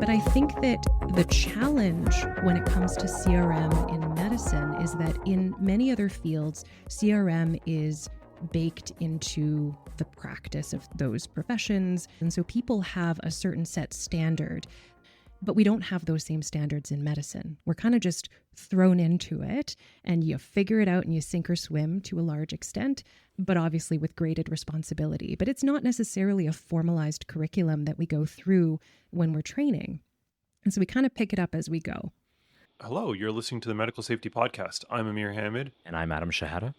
But I think that the challenge when it comes to CRM in medicine is that in many other fields, CRM is baked into the practice of those professions. And so people have a certain set standard, but we don't have those same standards in medicine. We're kind of just thrown into it and you figure it out and you sink or swim to a large extent, but obviously with graded responsibility. But it's not necessarily a formalized curriculum that we go through when we're training. And so we kind of pick it up as we go. Hello, you're listening to the Medical Safety Podcast. I'm Amir Hamid. And I'm Adam Shahada.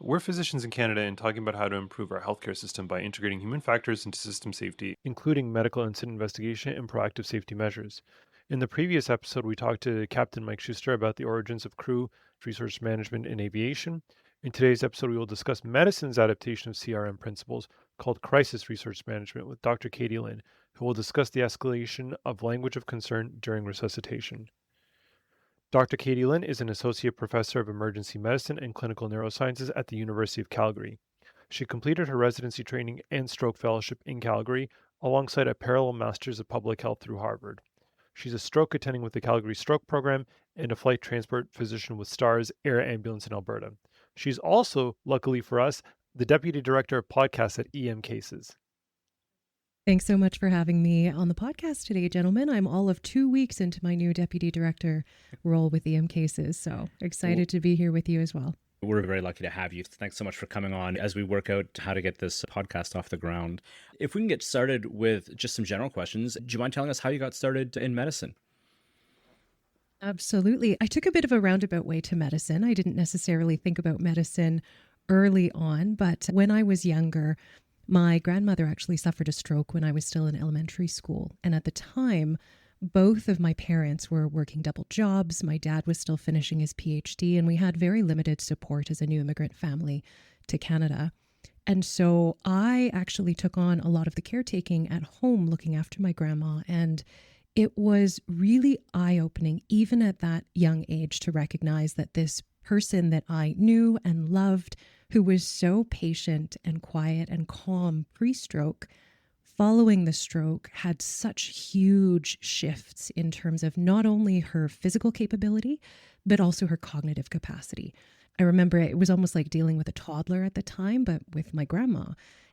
We're physicians in Canada and talking about how to improve our healthcare system by integrating human factors into system safety, including medical incident investigation and proactive safety measures. In the previous episode, we talked to Captain Mike Schuster about the origins of crew resource management in aviation. In today's episode, we will discuss medicine's adaptation of CRM principles called crisis resource management with Dr. Katie Lynn, who will discuss the escalation of language of concern during resuscitation. Dr. Katie Lynn is an associate professor of emergency medicine and clinical neurosciences at the University of Calgary. She completed her residency training and stroke fellowship in Calgary, alongside a parallel master's of public health through Harvard. She's a stroke attending with the Calgary Stroke Program and a flight transport physician with STARS Air Ambulance in Alberta. She's also, luckily for us, the Deputy Director of Podcasts at EM Cases. Thanks so much for having me on the podcast today, gentlemen. I'm all of 2 weeks into my new Deputy Director role with EM Cases, so excited to be here with you as well. We're very lucky to have you. Thanks so much for coming on as we work out how to get this podcast off the ground. If we can get started with just some general questions, do you mind telling us how you got started in medicine? Absolutely. I took a bit of a roundabout way to medicine. I didn't necessarily think about medicine early on, but when I was younger, my grandmother actually suffered a stroke when I was still in elementary school. And at the time, both of my parents were working double jobs. My dad was still finishing his PhD, and we had very limited support as a new immigrant family to Canada. And so I actually took on a lot of the caretaking at home, looking after my grandma. And it was really eye-opening, even at that young age, to recognize that this person that I knew and loved, who was so patient and quiet and calm pre-stroke, following the stroke, had such huge shifts in terms of not only her physical capability, but also her cognitive capacity. I remember it was almost like dealing with a toddler at the time, but with my grandma.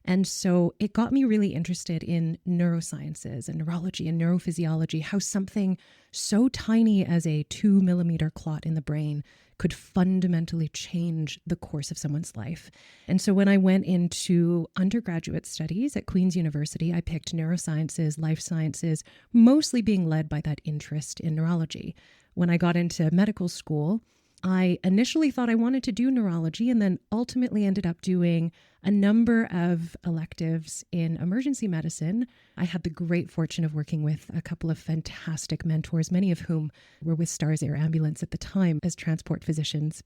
And so it got me really interested in neurosciences and neurology and neurophysiology, how something so tiny as a 2 millimeter clot in the brain could fundamentally change the course of someone's life. And so when I went into undergraduate studies at Queen's University, I picked neurosciences, life sciences, mostly being led by that interest in neurology. When I got into medical school, I initially thought I wanted to do neurology and then ultimately ended up doing a number of electives in emergency medicine. I had the great fortune of working with a couple of fantastic mentors, many of whom were with STARS Air Ambulance at the time as transport physicians.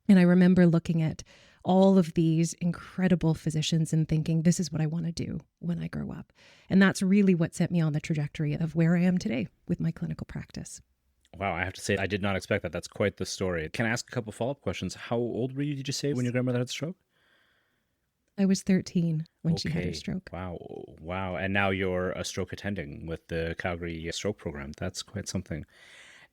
And I remember looking at all of these incredible physicians and thinking, this is what I want to do when I grow up. And that's really what set me on the trajectory of where I am today with my clinical practice. Wow, I have to say, I did not expect that. That's quite the story. Can I ask a couple follow-up questions? How old were you, did you say, when your grandmother had a stroke? I was 13 when she had her stroke. Wow. And now you're a stroke attending with the Calgary Stroke Program. That's quite something.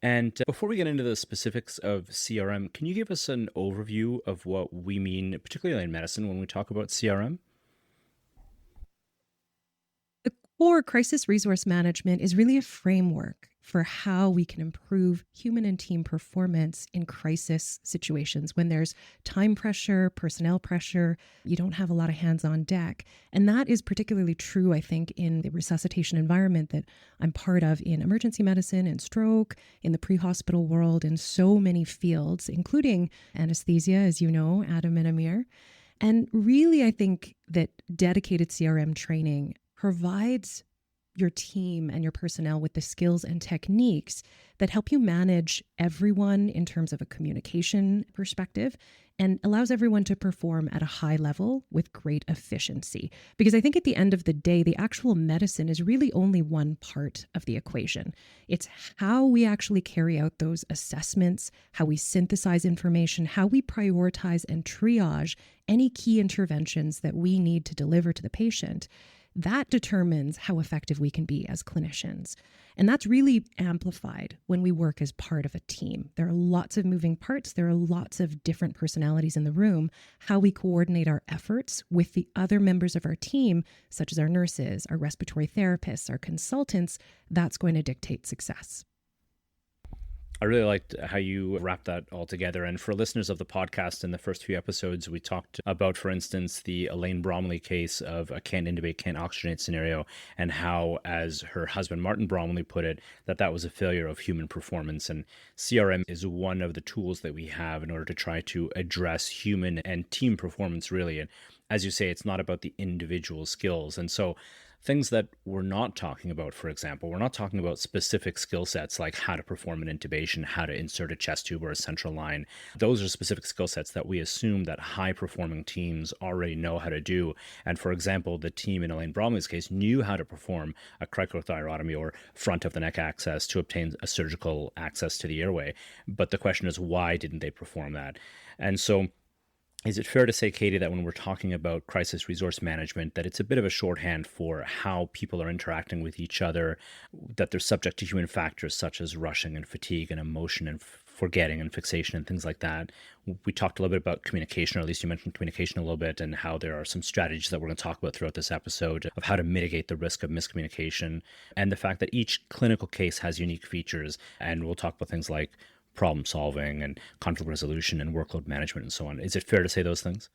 And before we get into the specifics of CRM, can you give us an overview of what we mean, particularly in medicine, when we talk about CRM? The core crisis resource management is really a framework for how we can improve human and team performance in crisis situations when there's time pressure, personnel pressure, you don't have a lot of hands on deck. And that is particularly true, I think, in the resuscitation environment that I'm part of in emergency medicine and stroke, in the pre-hospital world, in so many fields, including anesthesia, as you know, Adam and Amir. And really, I think that dedicated CRM training provides your team and your personnel with the skills and techniques that help you manage everyone in terms of a communication perspective and allows everyone to perform at a high level with great efficiency. Because I think at the end of the day, the actual medicine is really only one part of the equation. It's how we actually carry out those assessments, how we synthesize information, how we prioritize and triage any key interventions that we need to deliver to the patient that determines how effective we can be as clinicians. And that's really amplified when we work as part of a team. There are lots of moving parts. There are lots of different personalities in the room. How we coordinate our efforts with the other members of our team, such as our nurses, our respiratory therapists, our consultants, that's going to dictate success. I really liked how you wrapped that all together. And for listeners of the podcast, in the first few episodes, we talked about, for instance, the Elaine Bromley case of a can't intubate, can't oxygenate scenario, and how, as her husband Martin Bromley put it, that was a failure of human performance. And CRM is one of the tools that we have in order to try to address human and team performance, really. And as you say, it's not about the individual skills. And so things that we're not talking about, for example, we're not talking about specific skill sets like how to perform an intubation, how to insert a chest tube or a central line. Those are specific skill sets that we assume that high-performing teams already know how to do. And for example, the team in Elaine Bromley's case knew how to perform a cricothyrotomy or front of the neck access to obtain a surgical access to the airway. But the question is, why didn't they perform that? And so is it fair to say, Katie, that when we're talking about crisis resource management, that it's a bit of a shorthand for how people are interacting with each other, that they're subject to human factors such as rushing and fatigue and emotion and forgetting and fixation and things like that? We talked a little bit about communication, or at least you mentioned communication a little bit, and how there are some strategies that we're going to talk about throughout this episode of how to mitigate the risk of miscommunication, and the fact that each clinical case has unique features. And we'll talk about things like problem solving and conflict resolution and workload management and so on. Is it fair to say those things?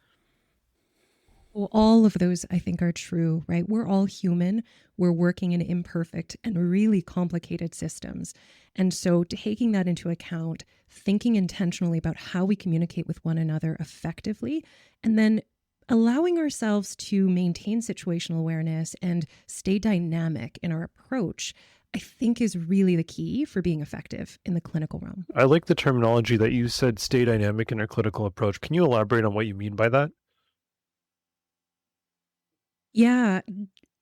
Well, all of those, I think, are true, right? We're all human. We're working in imperfect and really complicated systems. And so taking that into account, thinking intentionally about how we communicate with one another effectively, and then allowing ourselves to maintain situational awareness and stay dynamic in our approach, I think, is really the key for being effective in the clinical realm. I like the terminology that you said, stay dynamic in our clinical approach. Can you elaborate on what you mean by that? Yeah.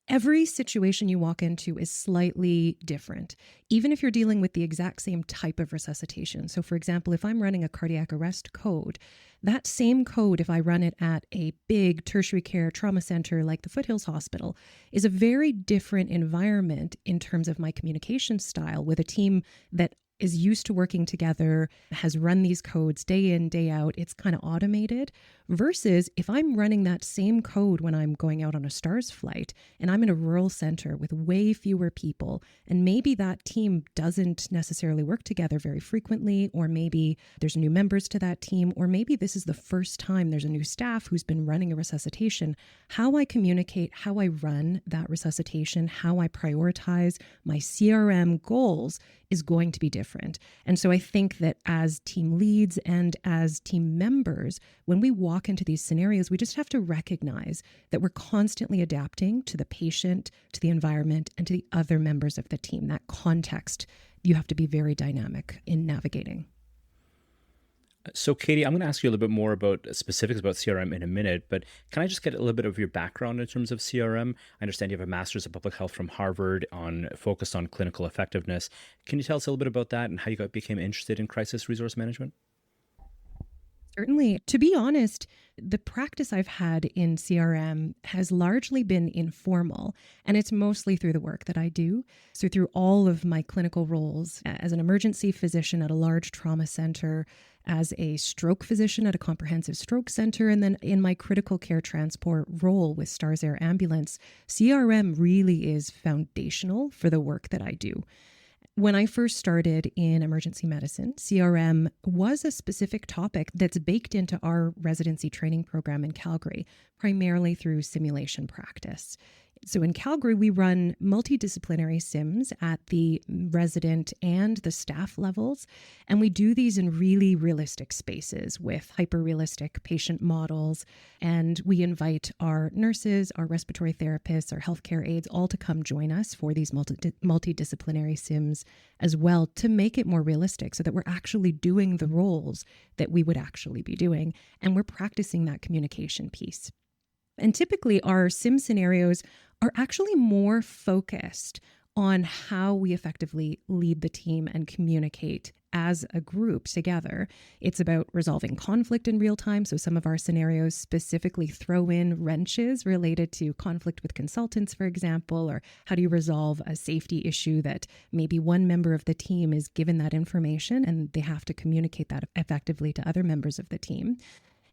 Every situation you walk into is slightly different, even if you're dealing with the exact same type of resuscitation. So for example, if I'm running a cardiac arrest code, that same code, if I run it at a big tertiary care trauma center like the Foothills Hospital, is a very different environment in terms of my communication style with a team that is used to working together, has run these codes day in, day out. It's kind of automated versus if I'm running that same code when I'm going out on a STARS flight and I'm in a rural center with way fewer people, and maybe that team doesn't necessarily work together very frequently, or maybe there's new members to that team, or maybe this is the first time there's a new staff who's been running a resuscitation. How I communicate, how I run that resuscitation, how I prioritize my CRM goals is going to be different. And so I think that as team leads and as team members, when we walk into these scenarios, we just have to recognize that we're constantly adapting to the patient, to the environment, and to the other members of the team. That context, you have to be very dynamic in navigating. So, Katie, I'm going to ask you a little bit more about specifics about CRM in a minute, but can I just get a little bit of your background in terms of CRM? I understand you have a master's of public health from Harvard focused on clinical effectiveness. Can you tell us a little bit about that and how you became interested in crisis resource management? Certainly. To be honest, the practice I've had in CRM has largely been informal, and it's mostly through the work that I do. So through all of my clinical roles as an emergency physician at a large trauma center, as a stroke physician at a comprehensive stroke center, and then in my critical care transport role with STARS Air Ambulance, CRM really is foundational for the work that I do. When I first started in emergency medicine, CRM was a specific topic that's baked into our residency training program in Calgary, primarily through simulation practice. So in Calgary, we run multidisciplinary sims at the resident and the staff levels, and we do these in really realistic spaces with hyper-realistic patient models, and we invite our nurses, our respiratory therapists, our healthcare aides all to come join us for these multidisciplinary sims as well to make it more realistic so that we're actually doing the roles that we would actually be doing, and we're practicing that communication piece. And typically our sim scenarios are actually more focused on how we effectively lead the team and communicate as a group together. It's about resolving conflict in real time. So some of our scenarios specifically throw in wrenches related to conflict with consultants, for example, or how do you resolve a safety issue that maybe one member of the team is given that information and they have to communicate that effectively to other members of the team.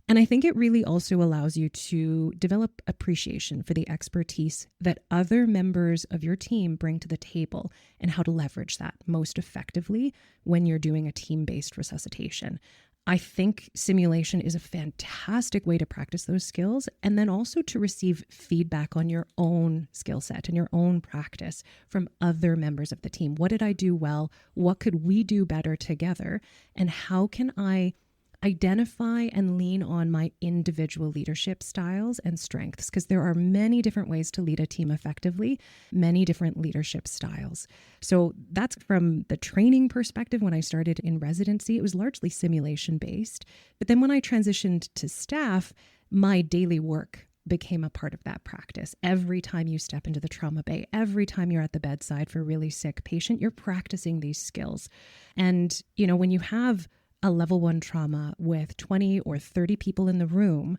And I think it really also allows you to develop appreciation for the expertise that other members of your team bring to the table and how to leverage that most effectively when you're doing a team-based resuscitation. I think simulation is a fantastic way to practice those skills and then also to receive feedback on your own skill set and your own practice from other members of the team. What did I do well? What could we do better together? And how can I identify and lean on my individual leadership styles and strengths? Because there are many different ways to lead a team effectively, many different leadership styles. So that's from the training perspective. When I started in residency, it was largely simulation based. But then when I transitioned to staff, my daily work became a part of that practice. Every time you step into the trauma bay, every time you're at the bedside for a really sick patient, you're practicing these skills. And, when you have a level 1 trauma with 20 or 30 people in the room,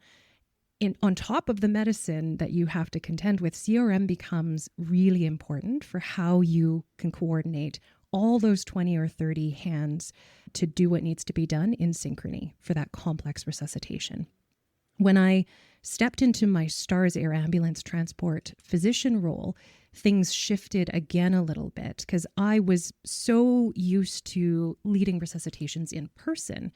on top of the medicine that you have to contend with, CRM becomes really important for how you can coordinate all those 20 or 30 hands to do what needs to be done in synchrony for that complex resuscitation. When I stepped into my STARS air ambulance transport physician role, things shifted again a little bit because I was so used to leading resuscitations in person.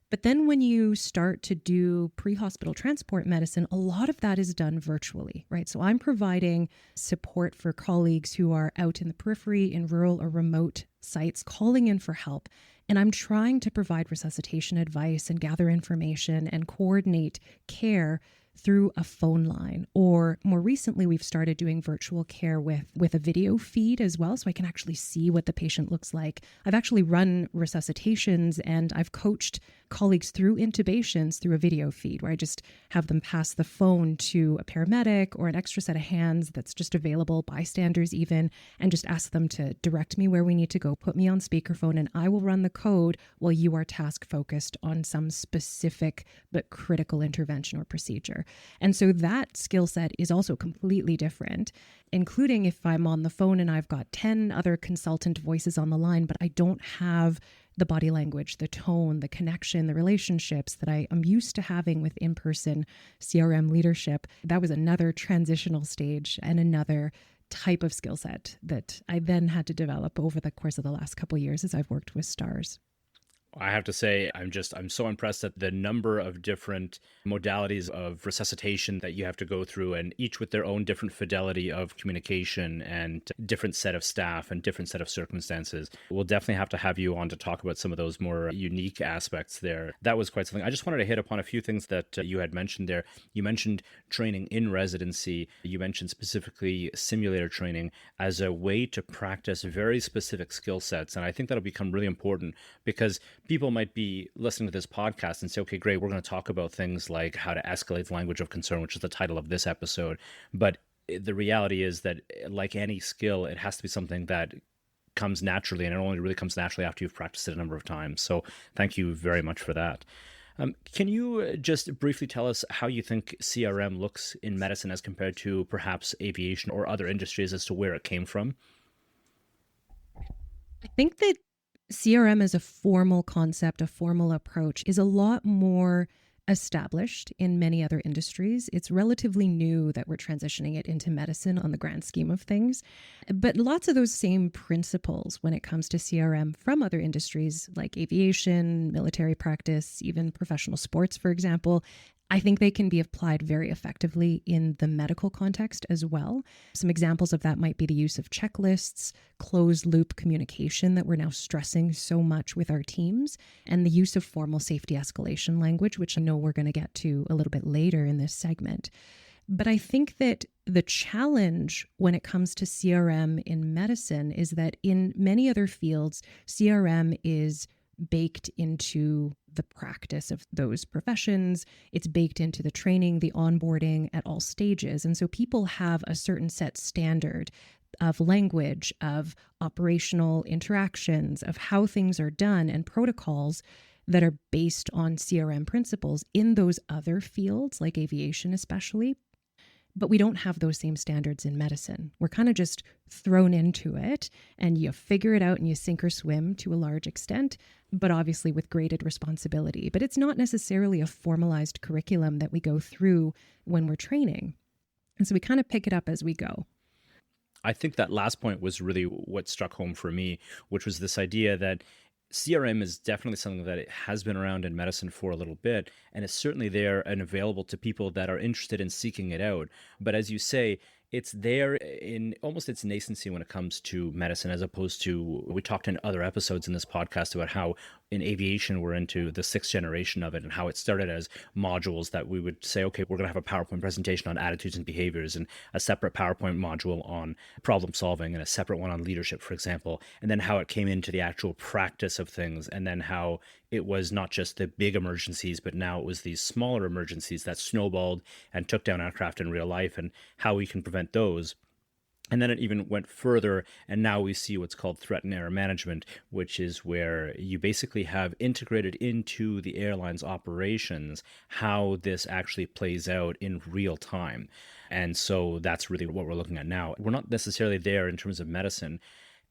But then when you start to do pre-hospital transport medicine, a lot of that is done virtually, right? So I'm providing support for colleagues who are out in the periphery, in rural or remote sites, calling in for help. And I'm trying to provide resuscitation advice and gather information and coordinate care through a phone line. Or more recently, we've started doing virtual care with a video feed as well, so I can actually see what the patient looks like. I've actually run resuscitations and I've coached colleagues through intubations through a video feed where I just have them pass the phone to a paramedic or an extra set of hands that's just available, bystanders even, and just ask them to direct me where we need to go, put me on speakerphone, and I will run the code while you are task focused on some specific but critical intervention or procedure. And so that skill set is also completely different, including if I'm on the phone and I've got 10 other consultant voices on the line, but I don't have the body language, the tone, the connection, the relationships that I am used to having with in-person CRM leadership. That was another transitional stage and another type of skill set that I then had to develop over the course of the last couple of years as I've worked with STARS. I have to say, I'm so impressed at the number of different modalities of resuscitation that you have to go through, and each with their own different fidelity of communication and different set of staff and different set of circumstances. We'll definitely have to have you on to talk about some of those more unique aspects there. That was quite something. I just wanted to hit upon a few things that you had mentioned there. You mentioned training in residency. You mentioned specifically simulator training as a way to practice very specific skill sets. And I think that'll become really important because people might be listening to this podcast and say, okay, great, we're going to talk about things like how to escalate the language of concern, which is the title of this episode. But the reality is that, like any skill, it has to be something that comes naturally, and it only really comes naturally after you've practiced it a number of times. So thank you very much for that. Can you just briefly tell us how you think CRM looks in medicine as compared to perhaps aviation or other industries as to where it came from? I think that CRM as a formal concept, a formal approach, is a lot more established in many other industries. It's relatively new that we're transitioning it into medicine on the grand scheme of things. But lots of those same principles when it comes to CRM from other industries like aviation, military practice, even professional sports, for example, I think they can be applied very effectively in the medical context as well. Some examples of that might be the use of checklists, closed loop communication that we're now stressing so much with our teams, and the use of formal safety escalation language, which I know we're going to get to a little bit later in this segment. But I think that the challenge when it comes to CRM in medicine is that in many other fields, CRM is baked into the practice of those professions. It's baked into the training, the onboarding at all stages. And so people have a certain set standard of language, of operational interactions, of how things are done and protocols that are based on CRM principles in those other fields, like aviation especially. But we don't have those same standards in medicine. We're kind of just thrown into it and you figure it out and you sink or swim to a large extent, but obviously with graded responsibility. But it's not necessarily a formalized curriculum that we go through when we're training. And so we kind of pick it up as we go. I think that last point was really what struck home for me, which was this idea that CRM is definitely something that it has been around in medicine for a little bit, and it's certainly there and available to people that are interested in seeking it out. But as you say, it's there in almost its nascency when it comes to medicine, as opposed to, we talked in other episodes in this podcast about how in aviation we're into the sixth generation of it, and how it started as modules that we would say, okay, we're going to have a PowerPoint presentation on attitudes and behaviors, and a separate PowerPoint module on problem solving, and a separate one on leadership, for example, and then how it came into the actual practice of things, and then how it was not just the big emergencies, but now it was these smaller emergencies that snowballed and took down aircraft in real life, and how we can prevent those. And then it even went further, and now we see what's called threat and error management, which is where you basically have integrated into the airline's operations how this actually plays out in real time. And so that's really what we're looking at now. We're not necessarily there in terms of medicine.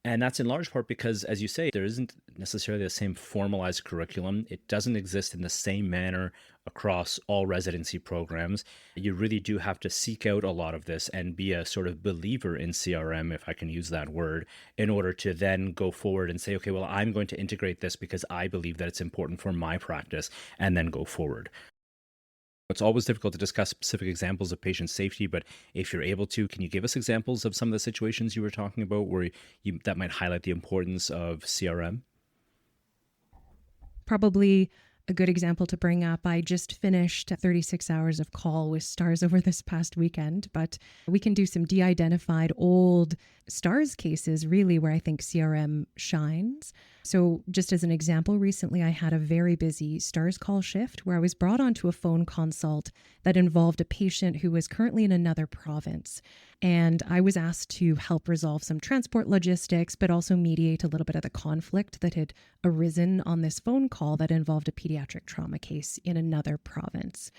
And that's in large part because, as you say, there isn't necessarily the same formalized curriculum. It doesn't exist in the same manner across all residency programs. You really do have to seek out a lot of this and be a sort of believer in CRM, if I can use that word, in order to then go forward and say, okay, well, I'm going to integrate this because I believe that it's important for my practice, and then go forward. It's always difficult to discuss specific examples of patient safety, but if you're able to, can you give us examples of some of the situations you were talking about where that might highlight the importance of CRM? Probably a good example to bring up. I just finished 36 hours of call with STARS over this past weekend, but we can do some de-identified old STARS cases really where I think CRM shines. So just as an example, recently I had a very busy STARS call shift where I was brought onto a phone consult that involved a patient who was currently in another province. And I was asked to help resolve some transport logistics, but also mediate a little bit of the conflict that had arisen on this phone call that involved a pediatric trauma case in another province.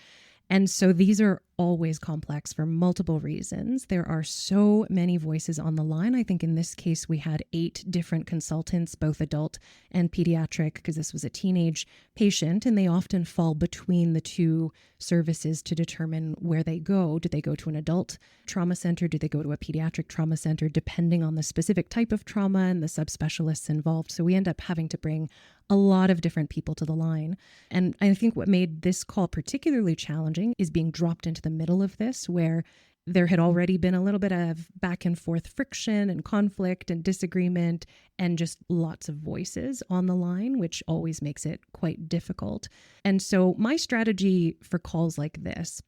And so these are always complex for multiple reasons. There are so many voices on the line. I think in this case, we had 8 different consultants, both adult and pediatric, because this was a teenage patient, and they often fall between the two services to determine where they go. Do they go to an adult trauma center? Do they go to a pediatric trauma center, depending on the specific type of trauma and the subspecialists involved? So we end up having to bring a lot of different people to the line. And I think what made this call particularly challenging is being dropped into the middle of this, where there had already been a little bit of back and forth friction and conflict and disagreement and just lots of voices on the line, which always makes it quite difficult. And so my strategy for calls like this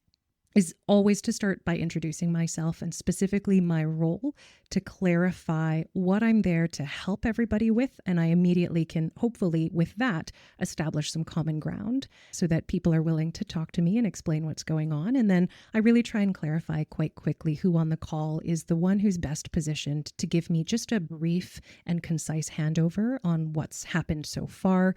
is always to start by introducing myself and specifically my role, to clarify what I'm there to help everybody with. And I immediately can, hopefully with that, establish some common ground so that people are willing to talk to me and explain what's going on. And then I really try and clarify quite quickly who on the call is the one who's best positioned to give me just a brief and concise handover on what's happened so far.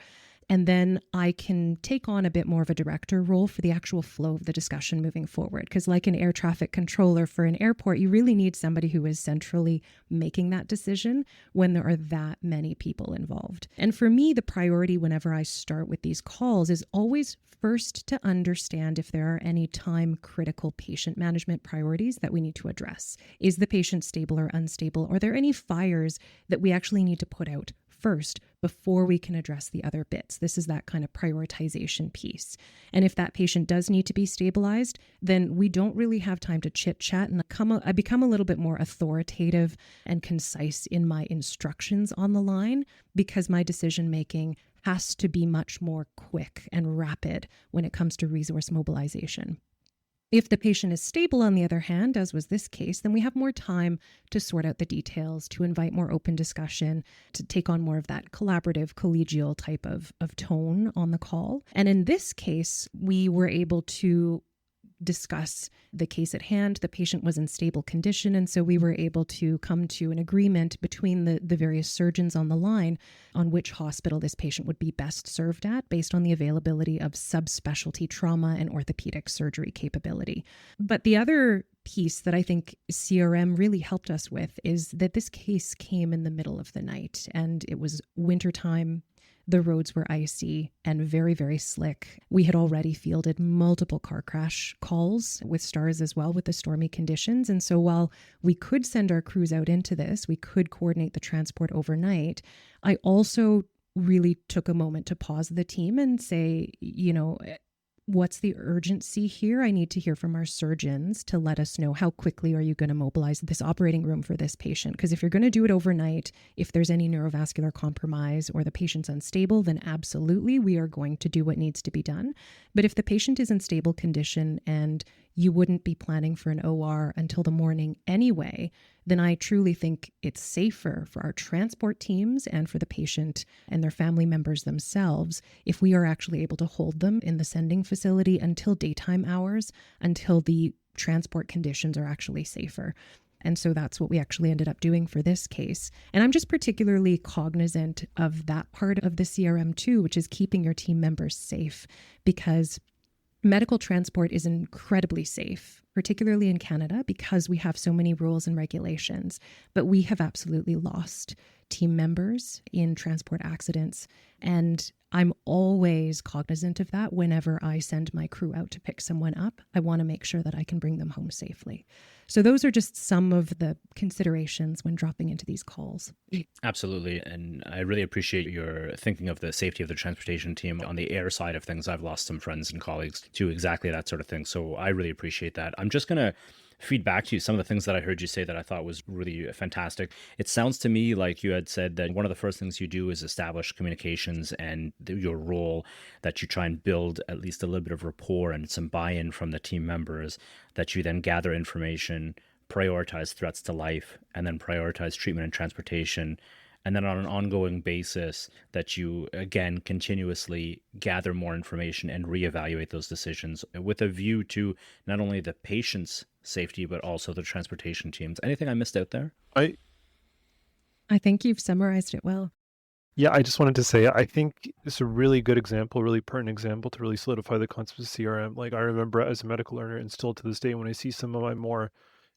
And then I can take on a bit more of a director role for the actual flow of the discussion moving forward. Because like an air traffic controller for an airport, you really need somebody who is centrally making that decision when there are that many people involved. And for me, the priority whenever I start with these calls is always first to understand if there are any time critical patient management priorities that we need to address. Is the patient stable or unstable? Are there any fires that we actually need to put out first before we can address the other bits? This is that kind of prioritization piece. And if that patient does need to be stabilized, then we don't really have time to chit chat. And I become a little bit more authoritative and concise in my instructions on the line, because my decision making has to be much more quick and rapid when it comes to resource mobilization. If the patient is stable, on the other hand, as was this case, then we have more time to sort out the details, to invite more open discussion, to take on more of that collaborative, collegial type of tone on the call. And in this case, we were able to discuss the case at hand. The patient was in stable condition, and so we were able to come to an agreement between the various surgeons on the line on which hospital this patient would be best served at based on the availability of subspecialty trauma and orthopedic surgery capability. But the other piece that I think CRM really helped us with is that this case came in the middle of the night, and it was wintertime. The roads were icy and very, very slick. We had already fielded multiple car crash calls with stars as well with the stormy conditions. And so while we could send our crews out into this, we could coordinate the transport overnight, I also really took a moment to pause the team and say, what's the urgency here? I need to hear from our surgeons to let us know how quickly are you going to mobilize this operating room for this patient? Because if you're going to do it overnight, if there's any neurovascular compromise or the patient's unstable, then absolutely we are going to do what needs to be done. But if the patient is in stable condition and you wouldn't be planning for an OR until the morning anyway, then I truly think it's safer for our transport teams and for the patient and their family members themselves if we are actually able to hold them in the sending facility until daytime hours, until the transport conditions are actually safer. And so that's what we actually ended up doing for this case. And I'm just particularly cognizant of that part of the CRM too, which is keeping your team members safe, because medical transport is incredibly safe, particularly in Canada, because we have so many rules and regulations. But we have absolutely lost team members in transport accidents. And I'm always cognizant of that whenever I send my crew out to pick someone up. I want to make sure that I can bring them home safely. So those are just some of the considerations when dropping into these calls. Absolutely. And I really appreciate your thinking of the safety of the transportation team. On the air side of things, I've lost some friends and colleagues to exactly that sort of thing. So I really appreciate that. I'm just going to feed back to you some of the things that I heard you say that I thought was really fantastic. It sounds to me like you had said that one of the first things you do is establish communications and your role, that you try and build at least a little bit of rapport and some buy-in from the team members, that you then gather information, prioritize threats to life, and then prioritize treatment and transportation. And then on an ongoing basis, that you, again, continuously gather more information and reevaluate those decisions with a view to not only the patient's safety, but also the transportation teams. Anything I missed out there? I think you've summarized it well. Yeah, I just wanted to say, I think it's a really good example, really pertinent example to really solidify the concept of CRM. Like, I remember as a medical learner, and still to this day, when I see some of my more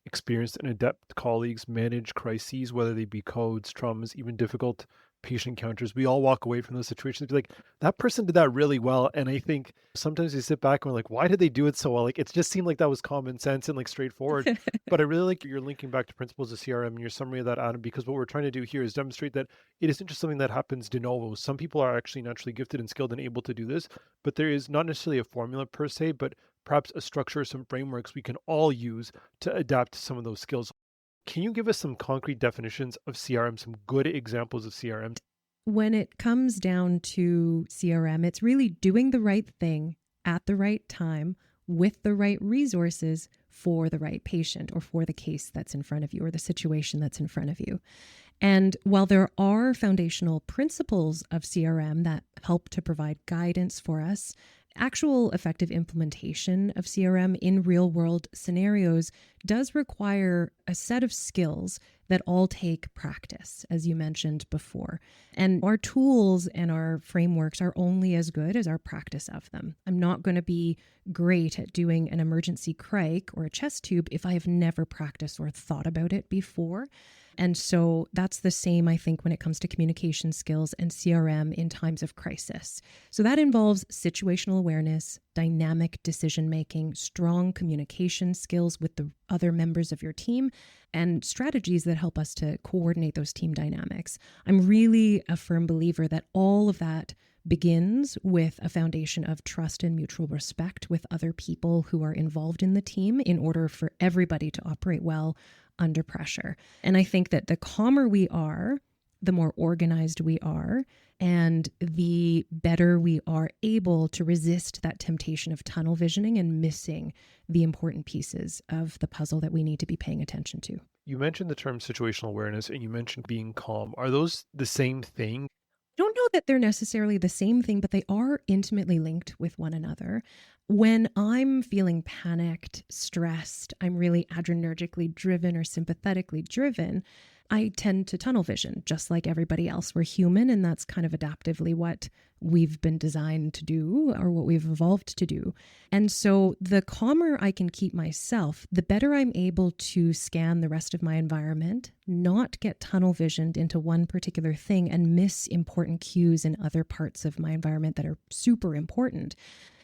experienced and adept colleagues manage crises, whether they be codes, traumas, even difficult patient encounters, we all walk away from those situations and be like, that person did that really well. And I think sometimes we sit back and we're like, why did they do it so well? Like, it just seemed like that was common sense and like straightforward. But I really like you're linking back to principles of CRM and your summary of that, Adam, because what we're trying to do here is demonstrate that it isn't just something that happens de novo. Some people are actually naturally gifted and skilled and able to do this, but there is not necessarily a formula per se, but perhaps a structure, some frameworks we can all use to adapt to some of those skills. Can you give us some concrete definitions of CRM, some good examples of CRM? When it comes down to CRM, it's really doing the right thing at the right time with the right resources for the right patient or for the case that's in front of you or the situation that's in front of you. And while there are foundational principles of CRM that help to provide guidance for us, actual effective implementation of CRM in real world scenarios does require a set of skills that all take practice, as you mentioned before. And our tools and our frameworks are only as good as our practice of them. I'm not going to be great at doing an emergency crike or a chest tube if I have never practiced or thought about it before. And so that's the same, I think, when it comes to communication skills and CRM in times of crisis. So that involves situational awareness, dynamic decision-making, strong communication skills with the other members of your team, and strategies that help us to coordinate those team dynamics. I'm really a firm believer that all of that begins with a foundation of trust and mutual respect with other people who are involved in the team in order for everybody to operate well under pressure. And I think that the calmer we are, the more organized we are, and the better we are able to resist that temptation of tunnel visioning and missing the important pieces of the puzzle that we need to be paying attention to. You mentioned the term situational awareness and you mentioned being calm. Are those the same thing? Don't know that they're necessarily the same thing, but they are intimately linked with one another. When I'm feeling panicked, stressed, I'm really adrenergically driven or sympathetically driven, I tend to tunnel vision, just like everybody else. We're human, and that's kind of adaptively what we've been designed to do or what we've evolved to do. And so the calmer I can keep myself, the better I'm able to scan the rest of my environment, not get tunnel visioned into one particular thing and miss important cues in other parts of my environment that are super important.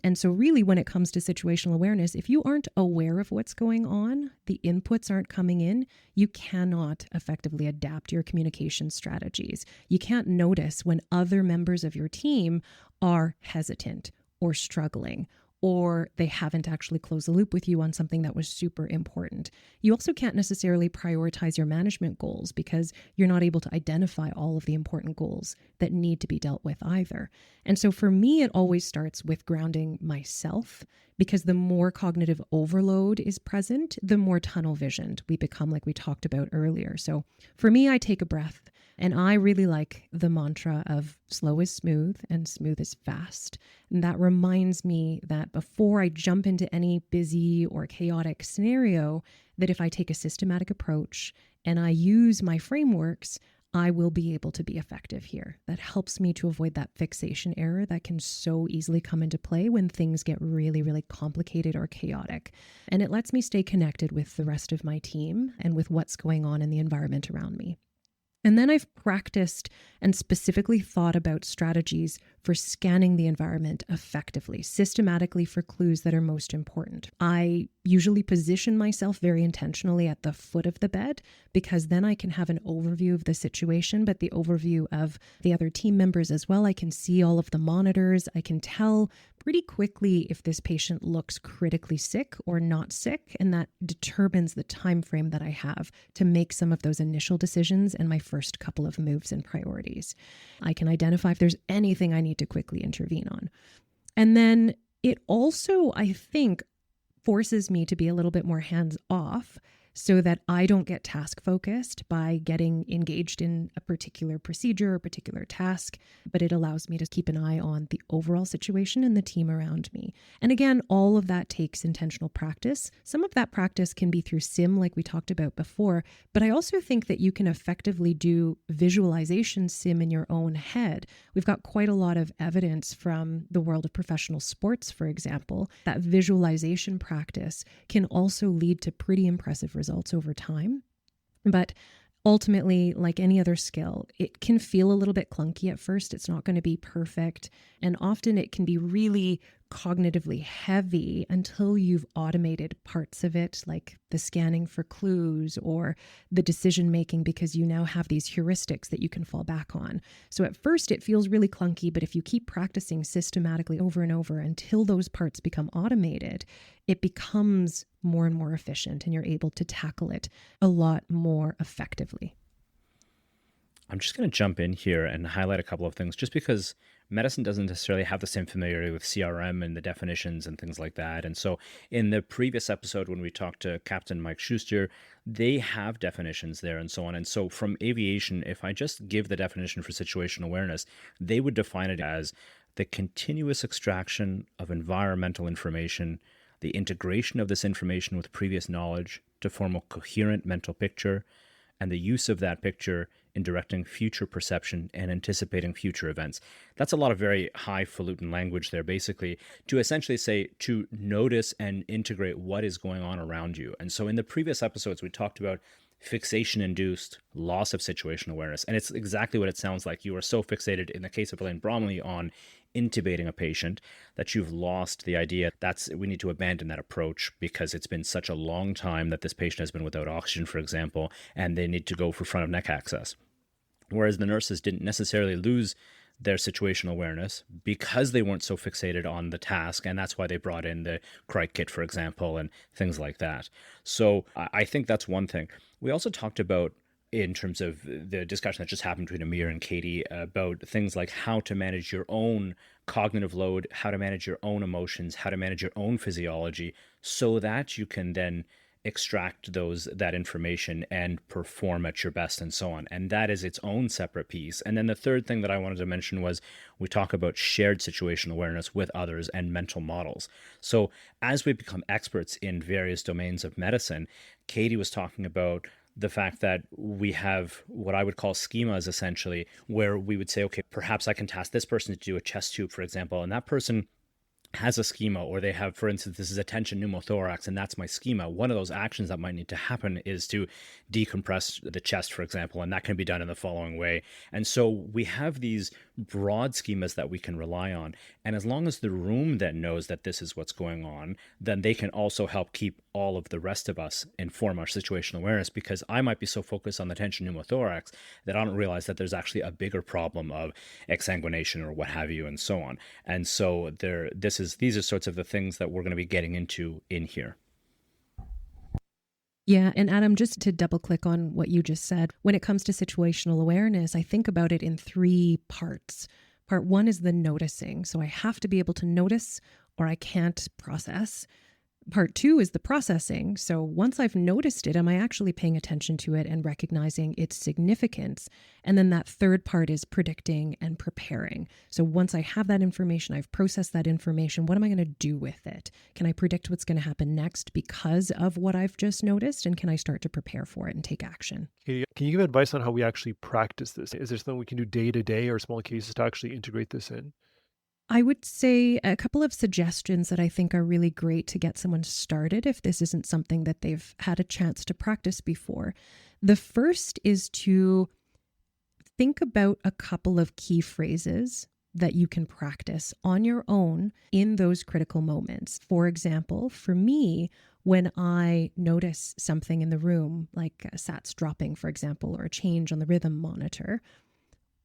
And so really when it comes to situational awareness, if you aren't aware of what's going on, the inputs aren't coming in, you cannot effectively adapt your communication strategies. You can't notice when other members of your team are hesitant or struggling, or they haven't actually closed the loop with you on something that was super important. You also can't necessarily prioritize your management goals because you're not able to identify all of the important goals that need to be dealt with either. And so for me, it always starts with grounding myself, because the more cognitive overload is present, the more tunnel visioned we become, like we talked about earlier. So for me, I take a breath. And I really like the mantra of slow is smooth and smooth is fast. And that reminds me that before I jump into any busy or chaotic scenario, that if I take a systematic approach and I use my frameworks, I will be able to be effective here. That helps me to avoid that fixation error that can so easily come into play when things get really, really complicated or chaotic. And it lets me stay connected with the rest of my team and with what's going on in the environment around me. And then I've practiced and specifically thought about strategies for scanning the environment effectively, systematically for clues that are most important. I usually position myself very intentionally at the foot of the bed because then I can have an overview of the situation, but the overview of the other team members as well. I can see all of the monitors. I can tell pretty quickly if this patient looks critically sick or not sick, and that determines the time frame that I have to make some of those initial decisions and my first couple of moves and priorities. I can identify if there's anything I need to quickly intervene on. And then it also, I think, forces me to be a little bit more hands off so that I don't get task focused by getting engaged in a particular procedure or a particular task, but it allows me to keep an eye on the overall situation and the team around me. And again, all of that takes intentional practice. Some of that practice can be through sim, like we talked about before, but I also think that you can effectively do visualization sim in your own head. We've got quite a lot of evidence from the world of professional sports, for example, that visualization practice can also lead to pretty impressive results over time. But ultimately, like any other skill, it can feel a little bit clunky at first. It's not going to be perfect. And often it can be really cognitively heavy until you've automated parts of it, like the scanning for clues or the decision making, because you now have these heuristics that you can fall back on. So at first it feels really clunky, but if you keep practicing systematically over and over until those parts become automated, it becomes more and more efficient and you're able to tackle it a lot more effectively. I'm just going to jump in here and highlight a couple of things just because medicine doesn't necessarily have the same familiarity with CRM and the definitions and things like that. And so in the previous episode, when we talked to Captain Mike Schuster, they have definitions there and so on. And so from aviation, if I just give the definition for situational awareness, they would define it as the continuous extraction of environmental information, the integration of this information with previous knowledge to form a coherent mental picture, and the use of that picture in directing future perception and anticipating future events. That's a lot of very highfalutin language there, basically, to essentially say to notice and integrate what is going on around you. And so in the previous episodes, we talked about fixation-induced loss of situational awareness. And it's exactly what it sounds like. You are so fixated, in the case of Elaine Bromley, on intubating a patient that you've lost the idea we need to abandon that approach because it's been such a long time that this patient has been without oxygen, for example, and they need to go for front of neck access. Whereas the nurses didn't necessarily lose their situational awareness because they weren't so fixated on the task, and that's why they brought in the Crike kit, for example, and things like that. So I think that's one thing. We also talked about, in terms of the discussion that just happened between Amir and Katie, about things like how to manage your own cognitive load, how to manage your own emotions, how to manage your own physiology, so that you can then extract that information and perform at your best and so on. And that is its own separate piece. And then the third thing that I wanted to mention was we talk about shared situational awareness with others and mental models. So as we become experts in various domains of medicine, Katie was talking about the fact that we have what I would call schemas, essentially, where we would say, okay, perhaps I can task this person to do a chest tube, for example, and that person has a schema, or they have, for instance, this is a tension pneumothorax, and that's my schema. One of those actions that might need to happen is to decompress the chest, for example, and that can be done in the following way. And so we have these broad schemas that we can rely on. And as long as the room then knows that this is what's going on, then they can also help keep all of the rest of us inform our situational awareness, because I might be so focused on the tension pneumothorax that I don't realize that there's actually a bigger problem of exsanguination or what have you, and so on. And so these are sorts of the things that we're going to be getting into in here. Yeah. And Adam, just to double click on what you just said, when it comes to situational awareness, I think about it in 3 parts. Part 1 is the noticing. So I have to be able to notice or I can't process. Part 2 is the processing. So once I've noticed it, am I actually paying attention to it and recognizing its significance? And then that third part is predicting and preparing. So once I have that information, I've processed that information, what am I going to do with it? Can I predict what's going to happen next because of what I've just noticed? And can I start to prepare for it and take action? Katie, can you give advice on how we actually practice this? Is there something we can do day to day or small cases to actually integrate this in? I would say a couple of suggestions that I think are really great to get someone started if this isn't something that they've had a chance to practice before. The first is to think about a couple of key phrases that you can practice on your own in those critical moments. For example, for me, when I notice something in the room, like SATs dropping, for example, or a change on the rhythm monitor,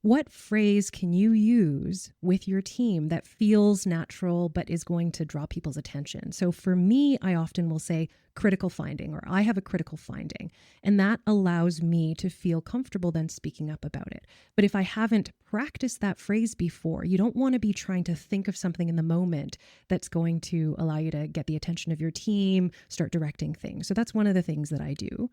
what phrase can you use with your team that feels natural but is going to draw people's attention? So for me, I often will say critical finding, or I have a critical finding, and that allows me to feel comfortable then speaking up about it. But if I haven't practiced that phrase before, you don't want to be trying to think of something in the moment that's going to allow you to get the attention of your team, start directing things. So that's one of the things that I do.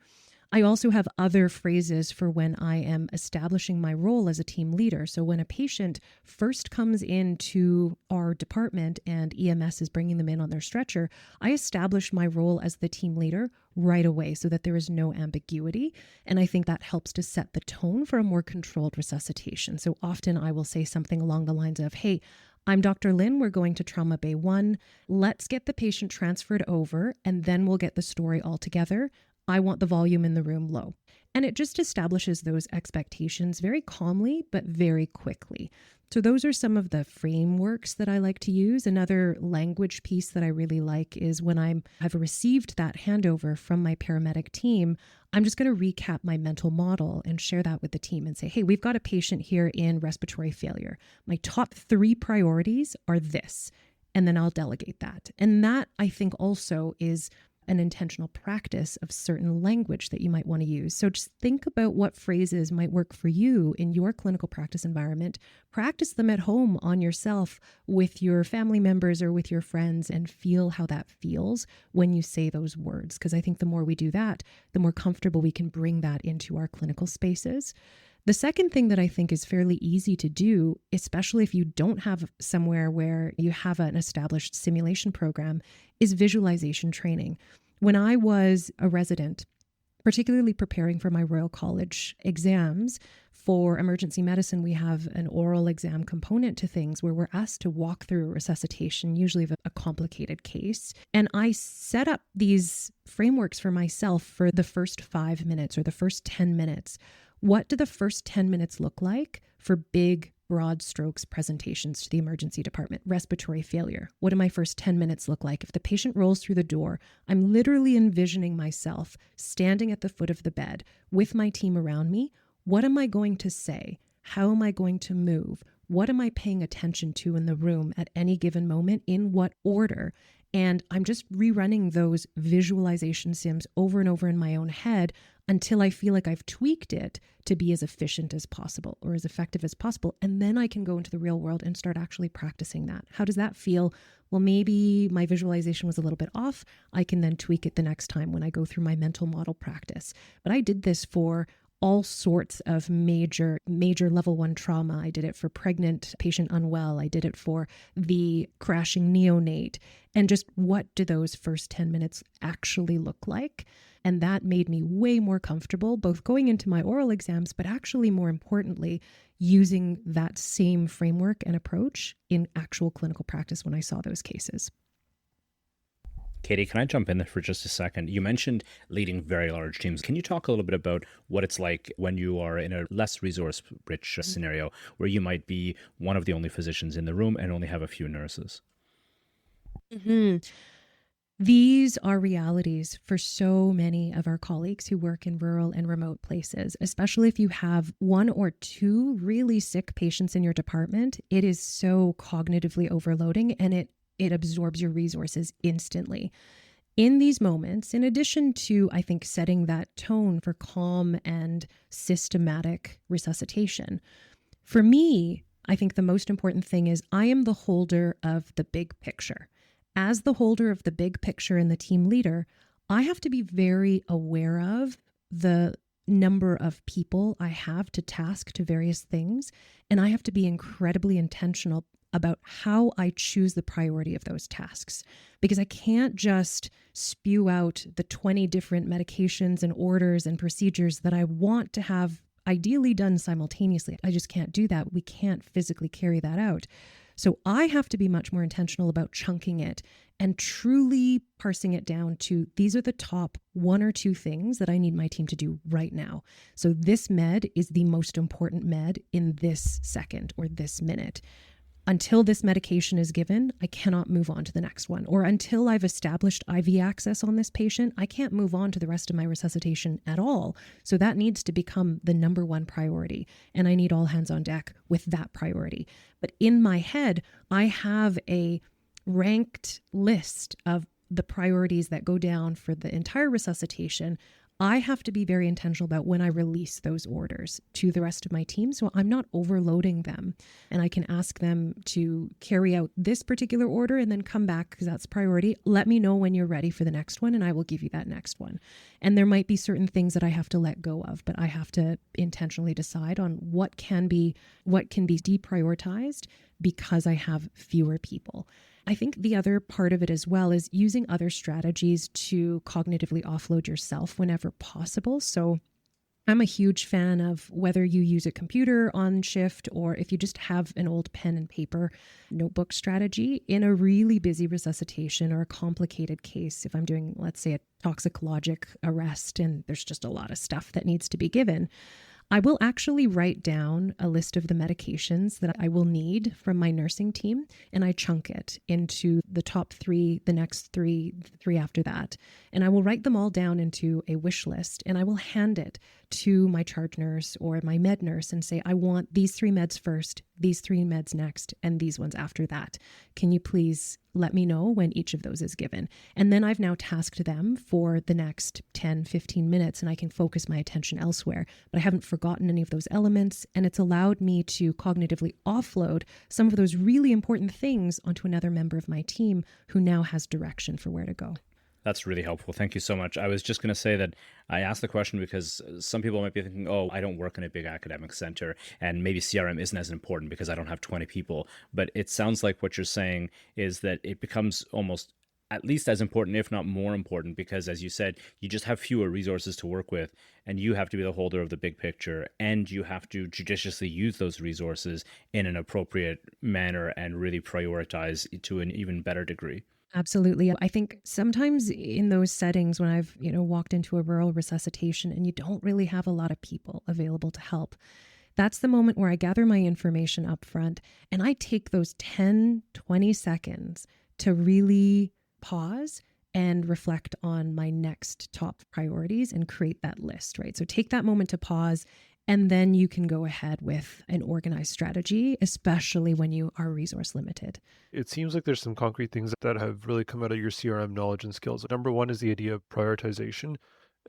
I also have other phrases for when I am establishing my role as a team leader. So when a patient first comes into our department and EMS is bringing them in on their stretcher, I establish my role as the team leader right away so that there is no ambiguity. And I think that helps to set the tone for a more controlled resuscitation. So often I will say something along the lines of, hey, I'm Dr. Lynn. We're going to Trauma Bay 1. Let's get the patient transferred over, and then we'll get the story all together. I want the volume in the room low. And it just establishes those expectations very calmly, but very quickly. So those are some of the frameworks that I like to use. Another language piece that I really like is when I've received that handover from my paramedic team, I'm just going to recap my mental model and share that with the team and say, hey, we've got a patient here in respiratory failure. My top 3 priorities are this, and then I'll delegate that. And that, I think, also is an intentional practice of certain language that you might want to use. So just think about what phrases might work for you in your clinical practice environment. Practice them at home on yourself with your family members or with your friends and feel how that feels when you say those words. Because I think the more we do that, the more comfortable we can bring that into our clinical spaces. The second thing that I think is fairly easy to do, especially if you don't have somewhere where you have an established simulation program, is visualization training. When I was a resident, particularly preparing for my Royal College exams for emergency medicine, we have an oral exam component to things where we're asked to walk through a resuscitation, usually of a complicated case. And I set up these frameworks for myself for the first 5 minutes or the first 10 minutes. What do the first 10 minutes look like for big, broad strokes presentations to the emergency department? Respiratory failure. What do my first 10 minutes look like? If the patient rolls through the door, I'm literally envisioning myself standing at the foot of the bed with my team around me. What am I going to say? How am I going to move? What am I paying attention to in the room at any given moment? In what order? And I'm just rerunning those visualization sims over and over in my own head until I feel like I've tweaked it to be as efficient as possible or as effective as possible. And then I can go into the real world and start actually practicing that. How does that feel? Well, maybe my visualization was a little bit off. I can then tweak it the next time when I go through my mental model practice. But I did this for all sorts of major level 1 trauma. I did it for pregnant patient unwell. I did it for the crashing neonate. And just what do those first 10 minutes actually look like? And that made me way more comfortable, both going into my oral exams, but actually more importantly, using that same framework and approach in actual clinical practice when I saw those cases. Katie, can I jump in there for just a second? You mentioned leading very large teams. Can you talk a little bit about what it's like when you are in a less resource-rich scenario where you might be one of the only physicians in the room and only have a few nurses? Mm-hmm. These are realities for so many of our colleagues who work in rural and remote places, especially if you have 1 or 2 really sick patients in your department. It is so cognitively overloading, and it absorbs your resources instantly. In these moments, in addition to, I think, setting that tone for calm and systematic resuscitation, for me, I think the most important thing is I am the holder of the big picture. As the holder of the big picture and the team leader, I have to be very aware of the number of people I have to task to various things, and I have to be incredibly intentional about how I choose the priority of those tasks, because I can't just spew out the 20 different medications and orders and procedures that I want to have ideally done simultaneously. I just can't do that. We can't physically carry that out. So I have to be much more intentional about chunking it and truly parsing it down to these are the top 1 or 2 things that I need my team to do right now. So this med is the most important med in this second or this minute. Until this medication is given, I cannot move on to the next one. Or until I've established IV access on this patient, I can't move on to the rest of my resuscitation at all. So that needs to become the number 1 priority. And I need all hands on deck with that priority. But in my head, I have a ranked list of the priorities that go down for the entire resuscitation. I have to be very intentional about when I release those orders to the rest of my team, so I'm not overloading them. And I can ask them to carry out this particular order and then come back because that's priority. Let me know when you're ready for the next one and I will give you that next one. And there might be certain things that I have to let go of, but I have to intentionally decide on what can be deprioritized because I have fewer people. I think the other part of it as well is using other strategies to cognitively offload yourself whenever possible. So I'm a huge fan of whether you use a computer on shift or if you just have an old pen and paper notebook strategy in a really busy resuscitation or a complicated case. If I'm doing, let's say, a toxicologic arrest and there's just a lot of stuff that needs to be given, I will actually write down a list of the medications that I will need from my nursing team, and I chunk it into the top 3, the next 3, the 3 after that. And I will write them all down into a wish list, and I will hand it to my charge nurse or my med nurse and say, I want these 3 meds first, these 3 meds next, and these ones after that. Can you please let me know when each of those is given? And then I've now tasked them for the next 10, 15 minutes and I can focus my attention elsewhere. But I haven't forgotten any of those elements, and it's allowed me to cognitively offload some of those really important things onto another member of my team who now has direction for where to go. That's really helpful. Thank you so much. I was just going to say that I asked the question because some people might be thinking, oh, I don't work in a big academic center and maybe CRM isn't as important because I don't have 20 people. But it sounds like what you're saying is that it becomes almost at least as important, if not more important, because as you said, you just have fewer resources to work with and you have to be the holder of the big picture and you have to judiciously use those resources in an appropriate manner and really prioritize to an even better degree. Absolutely. I think sometimes in those settings when I've, walked into a rural resuscitation and you don't really have a lot of people available to help, that's the moment where I gather my information up front and I take those 10, 20 seconds to really pause and reflect on my next top priorities and create that list, right? So take that moment to pause. And then you can go ahead with an organized strategy, especially when you are resource limited. It seems like there's some concrete things that have really come out of your CRM knowledge and skills. Number 1 is the idea of prioritization.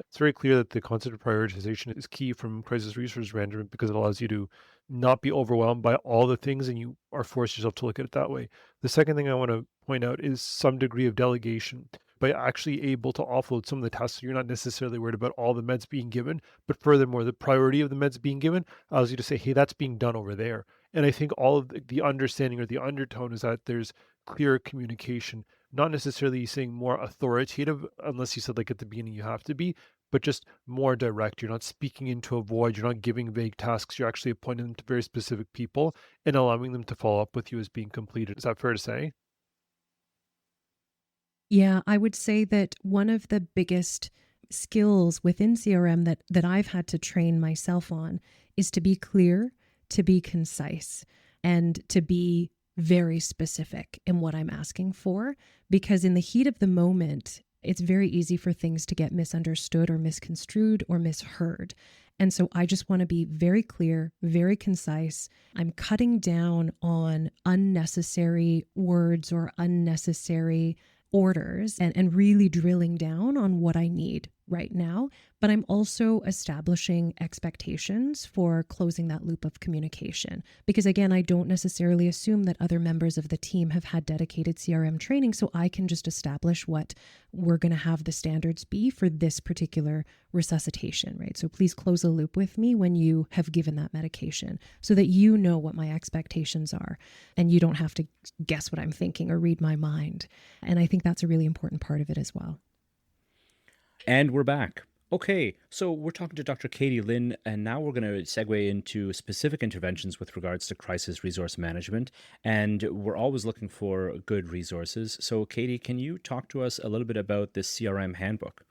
It's very clear that the concept of prioritization is key from crisis resource management because it allows you to not be overwhelmed by all the things and you are forced yourself to look at it that way. The second thing I want to point out is some degree of delegation by actually able to offload some of the tasks. So you're not necessarily worried about all the meds being given, but furthermore, the priority of the meds being given allows you to say, hey, that's being done over there. And I think all of the understanding or the undertone is that there's clear communication, not necessarily saying more authoritative, unless you said like at the beginning you have to be, but just more direct. You're not speaking into a void. You're not giving vague tasks. You're actually appointing them to very specific people and allowing them to follow up with you as being completed. Is that fair to say? Yeah, I would say that one of the biggest skills within CRM that I've had to train myself on is to be clear, to be concise, and to be very specific in what I'm asking for. Because in the heat of the moment, it's very easy for things to get misunderstood or misconstrued or misheard. And so I just want to be very clear, very concise. I'm cutting down on unnecessary words or unnecessary orders and really drilling down on what I need right now. But I'm also establishing expectations for closing that loop of communication. Because again, I don't necessarily assume that other members of the team have had dedicated CRM training. So I can just establish what we're going to have the standards be for this particular resuscitation, right? So please close a loop with me when you have given that medication so that you know what my expectations are and you don't have to guess what I'm thinking or read my mind. And I think that's a really important part of it as well. And we're back. Okay, so we're talking to Dr. Katie Lynn, and now we're going to segue into specific interventions with regards to crisis resource management. And we're always looking for good resources. So, Katie, can you talk to us a little bit about this CRM handbook?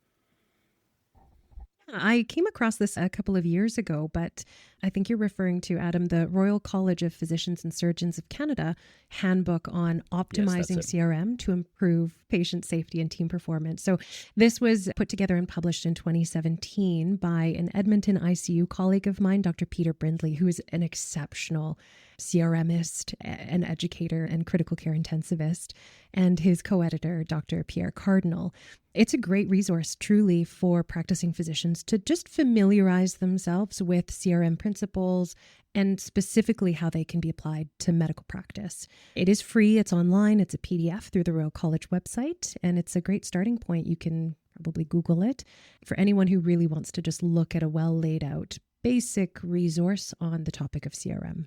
I came across this a couple of years ago, but I think you're referring to, Adam, the Royal College of Physicians and Surgeons of Canada handbook on Yes, that's optimizing it. CRM to improve patient safety and team performance. So this was put together and published in 2017 by an Edmonton ICU colleague of mine, Dr. Peter Brindley, who is an exceptional CRMist, an educator, and critical care intensivist, and his co-editor, Dr. Pierre Cardinal. It's a great resource, truly, for practicing physicians to just familiarize themselves with CRM principles and specifically how they can be applied to medical practice. It is free, it's online, it's a PDF through the Royal College website, and it's a great starting point. You can probably Google it for anyone who really wants to just look at a well laid out basic resource on the topic of CRM.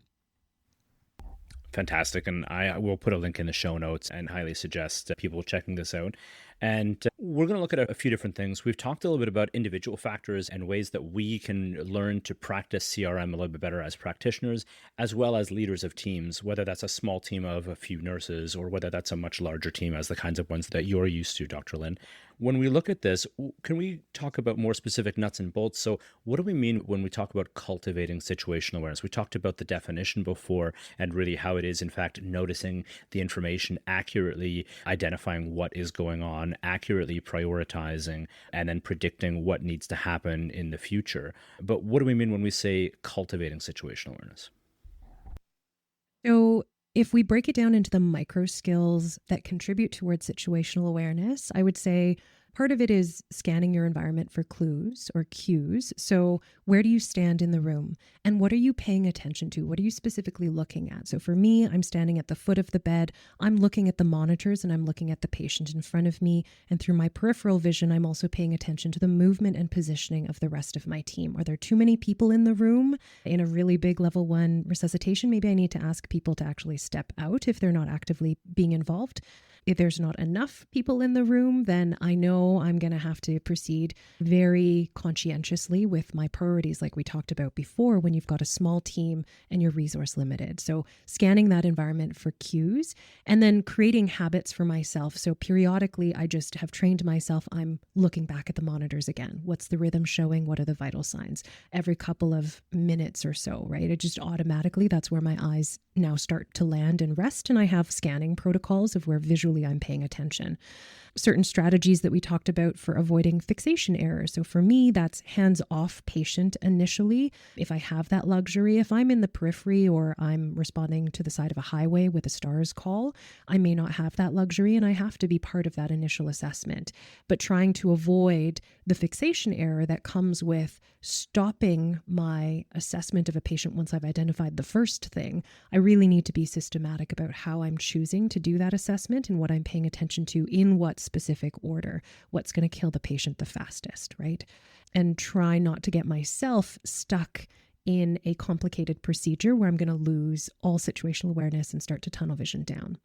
Fantastic. And I will put a link in the show notes and highly suggest people checking this out. And we're going to look at a few different things. We've talked a little bit about individual factors and ways that we can learn to practice CRM a little bit better as practitioners, as well as leaders of teams, whether that's a small team of a few nurses or whether that's a much larger team as the kinds of ones that you're used to, Dr. Lynn. When we look at this, can we talk about more specific nuts and bolts? So what do we mean when we talk about cultivating situational awareness? We talked about the definition before and really how it is, in fact, noticing the information accurately, identifying what is going on, accurately prioritizing, and then predicting what needs to happen in the future. But what do we mean when we say cultivating situational awareness? So if we break it down into the micro skills that contribute towards situational awareness, I would say part of it is scanning your environment for clues or cues. So where do you stand in the room? And what are you paying attention to? What are you specifically looking at? So for me, I'm standing at the foot of the bed. I'm looking at the monitors and I'm looking at the patient in front of me. And through my peripheral vision, I'm also paying attention to the movement and positioning of the rest of my team. Are there too many people in the room? In a really big level 1 resuscitation, maybe I need to ask people to actually step out if they're not actively being involved. If there's not enough people in the room, then I know I'm going to have to proceed very conscientiously with my priorities, like we talked about before, when you've got a small team and you're resource limited. So scanning that environment for cues and then creating habits for myself. So periodically, I just have trained myself. I'm looking back at the monitors again. What's the rhythm showing? What are the vital signs? Every couple of minutes or so, right? It just automatically, that's where my eyes now start to land and rest. And I have scanning protocols of where visually visually I'm paying attention. Certain strategies that we talked about for avoiding fixation errors. So for me, that's hands-off patient initially. If I have that luxury, if I'm in the periphery or I'm responding to the side of a highway with a STARS call, I may not have that luxury and I have to be part of that initial assessment. But trying to avoid the fixation error that comes with stopping my assessment of a patient once I've identified the first thing, I really need to be systematic about how I'm choosing to do that assessment and what I'm paying attention to in what specific order, what's going to kill the patient the fastest, right? And try not to get myself stuck in a complicated procedure where I'm going to lose all situational awareness and start to tunnel vision down.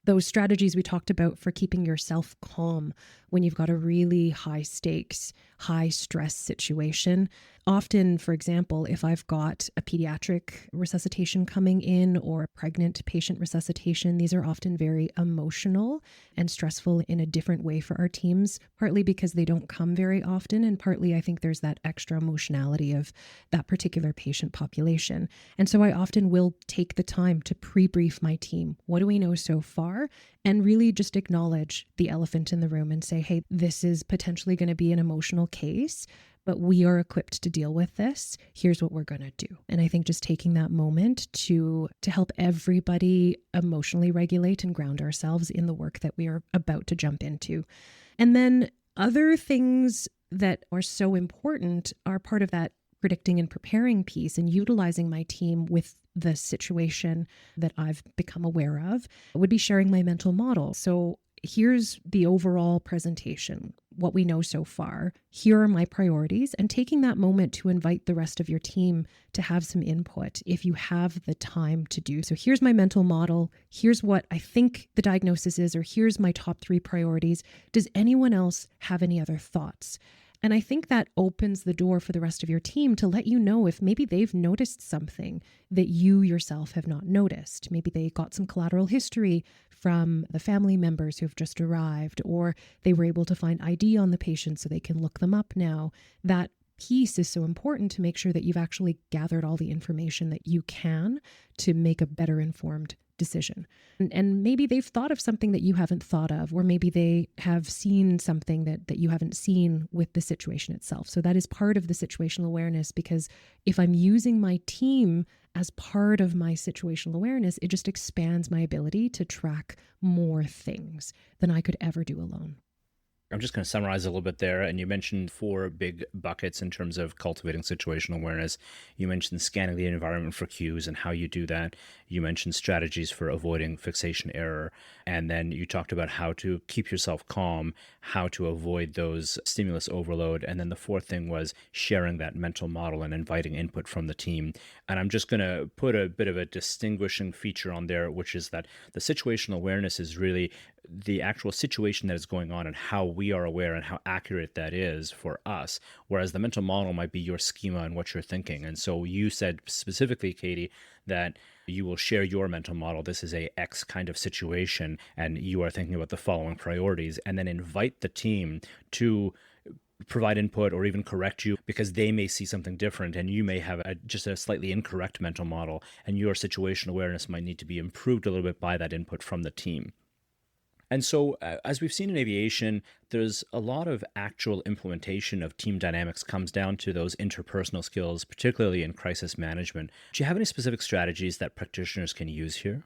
Those strategies we talked about for keeping yourself calm when you've got a really high stakes, high stress situation. Often, for example, if I've got a pediatric resuscitation coming in or a pregnant patient resuscitation, these are often very emotional and stressful in a different way for our teams, partly because they don't come very often, and partly I think there's that extra emotionality of that particular patient population. And so I often will take the time to pre-brief my team. What do we know so far? And really just acknowledge the elephant in the room and say, hey, this is potentially going to be an emotional case, but we are equipped to deal with this. Here's what we're going to do. And I think just taking that moment to help everybody emotionally regulate and ground ourselves in the work that we are about to jump into. And then other things that are so important are part of that predicting and preparing piece and utilizing my team with the situation that I've become aware of would be sharing my mental model. So here's the overall presentation, what we know so far. Here are my priorities, and taking that moment to invite the rest of your team to have some input if you have the time to do. So here's my mental model. Here's what I think the diagnosis is, or here's my top 3 priorities. Does anyone else have any other thoughts? And I think that opens the door for the rest of your team to let you know if maybe they've noticed something that you yourself have not noticed. Maybe they got some collateral history from the family members who have just arrived, or they were able to find ID on the patient so they can look them up now. That piece is so important to make sure that you've actually gathered all the information that you can to make a better informed decision. And maybe they've thought of something that you haven't thought of, or maybe they have seen something that you haven't seen with the situation itself. So that is part of the situational awareness, because if I'm using my team as part of my situational awareness, it just expands my ability to track more things than I could ever do alone. I'm just going to summarize a little bit there. And you mentioned 4 big buckets in terms of cultivating situational awareness. You mentioned scanning the environment for cues and how you do that. You mentioned strategies for avoiding fixation error. And then you talked about how to keep yourself calm, how to avoid those stimulus overload. And then the 4th thing was sharing that mental model and inviting input from the team. And I'm just going to put a bit of a distinguishing feature on there, which is that the situational awareness is really the actual situation that is going on and how we are aware and how accurate that is for us, whereas the mental model might be your schema and what you're thinking. And so you said specifically, Katie, that you will share your mental model. This is a X kind of situation, and you are thinking about the following priorities, and then invite the team to provide input or even correct you because they may see something different and you may have just a slightly incorrect mental model, and your situational awareness might need to be improved a little bit by that input from the team. And so, as we've seen in aviation, there's a lot of actual implementation of team dynamics comes down to those interpersonal skills, particularly in crisis management. Do you have any specific strategies that practitioners can use here?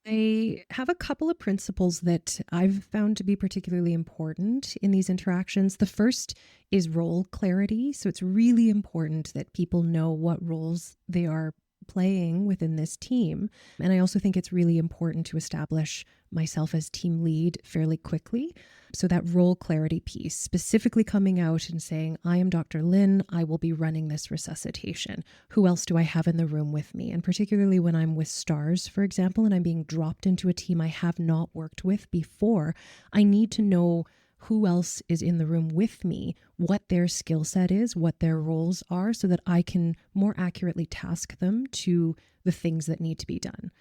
I have a couple of principles that I've found to be particularly important in these interactions. The first is role clarity. So it's really important that people know what roles they are playing within this team. And I also think it's really important to establish myself as team lead fairly quickly. So that role clarity piece, specifically coming out and saying, I am Dr. Lynn, I will be running this resuscitation. Who else do I have in the room with me? And particularly when I'm with STARS, for example, and I'm being dropped into a team I have not worked with before, I need to know who else is in the room with me, what their skill set is, what their roles are, so that I can more accurately task them to the things that need to be done.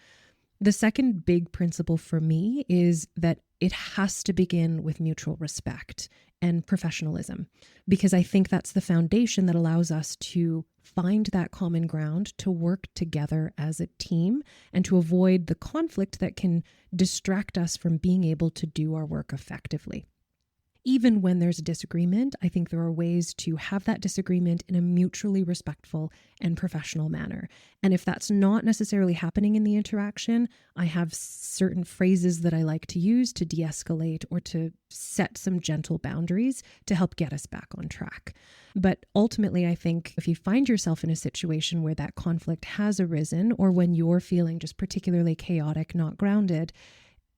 The second big principle for me is that it has to begin with mutual respect and professionalism, because I think that's the foundation that allows us to find that common ground to work together as a team and to avoid the conflict that can distract us from being able to do our work effectively. Even when there's a disagreement, I think there are ways to have that disagreement in a mutually respectful and professional manner. And if that's not necessarily happening in the interaction, I have certain phrases that I like to use to de-escalate or to set some gentle boundaries to help get us back on track. But ultimately, I think if you find yourself in a situation where that conflict has arisen, or when you're feeling just particularly chaotic, not grounded,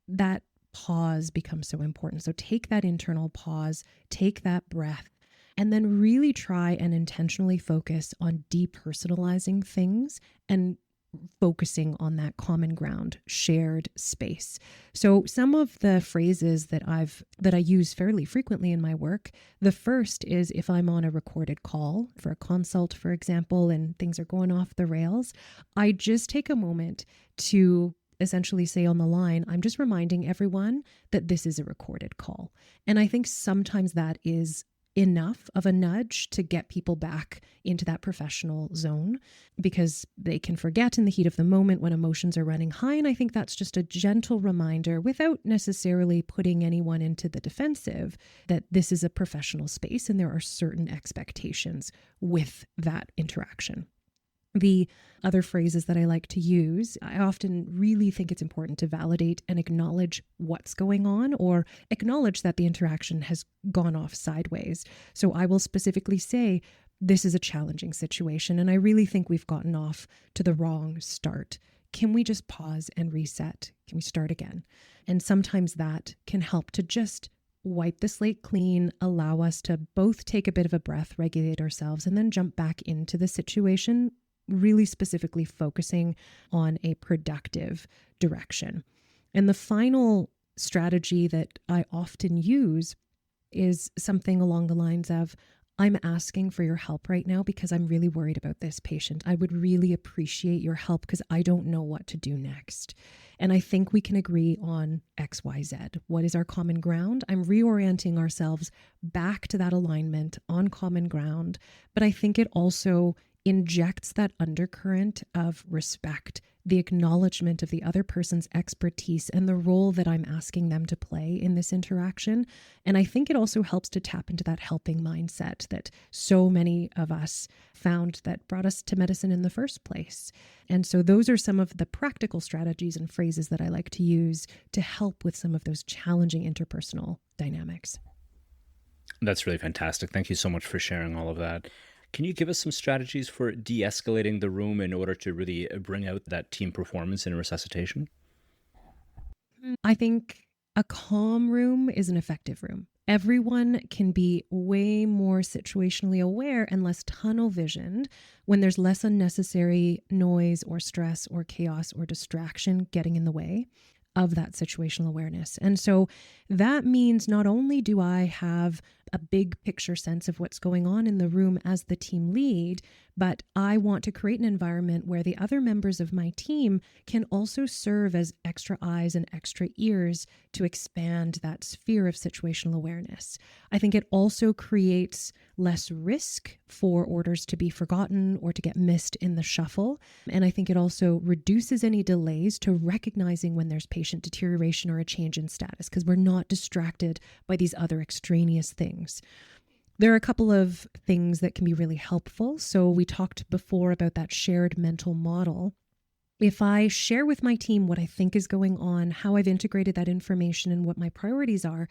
that pause becomes so important. So take that internal pause, take that breath, and then really try and intentionally focus on depersonalizing things and focusing on that common ground, shared space. So some of the phrases that I use fairly frequently in my work, the first is if I'm on a recorded call for a consult, for example, and things are going off the rails, I just take a moment to essentially say on the line, I'm just reminding everyone that this is a recorded call. And I think sometimes that is enough of a nudge to get people back into that professional zone, because they can forget in the heat of the moment when emotions are running high. And I think that's just a gentle reminder, without necessarily putting anyone into the defensive, that this is a professional space and there are certain expectations with that interaction. The other phrases that I like to use, I often really think it's important to validate and acknowledge what's going on, or acknowledge that the interaction has gone off sideways. So I will specifically say, this is a challenging situation, and I really think we've gotten off to the wrong start. Can we just pause and reset? Can we start again? And sometimes that can help to just wipe the slate clean, allow us to both take a bit of a breath, regulate ourselves, and then jump back into the situation, really specifically focusing on a productive direction. And the final strategy that I often use is something along the lines of, I'm asking for your help right now because I'm really worried about this patient. I would really appreciate your help because I don't know what to do next. And I think we can agree on X, Y, Z. What is our common ground? I'm reorienting ourselves back to that alignment on common ground. But I think it also injects that undercurrent of respect, the acknowledgement of the other person's expertise and the role that I'm asking them to play in this interaction. And I think it also helps to tap into that helping mindset that so many of us found that brought us to medicine in the first place. And so those are some of the practical strategies and phrases that I like to use to help with some of those challenging interpersonal dynamics. That's really fantastic. Thank you so much for sharing all of that. Can you give us some strategies for de-escalating the room in order to really bring out that team performance in resuscitation? I think a calm room is an effective room. Everyone can be way more situationally aware and less tunnel visioned when there's less unnecessary noise or stress or chaos or distraction getting in the way of that situational awareness. And so that means not only do I have a big picture sense of what's going on in the room as the team lead, but I want to create an environment where the other members of my team can also serve as extra eyes and extra ears to expand that sphere of situational awareness. I think it also creates less risk for orders to be forgotten or to get missed in the shuffle. And I think it also reduces any delays to recognizing when there's patient deterioration or a change in status, because we're not distracted by these other extraneous things. There are a couple of things that can be really helpful. So we talked before about that shared mental model. If I share with my team what I think is going on, how I've integrated that information, and what my priorities are,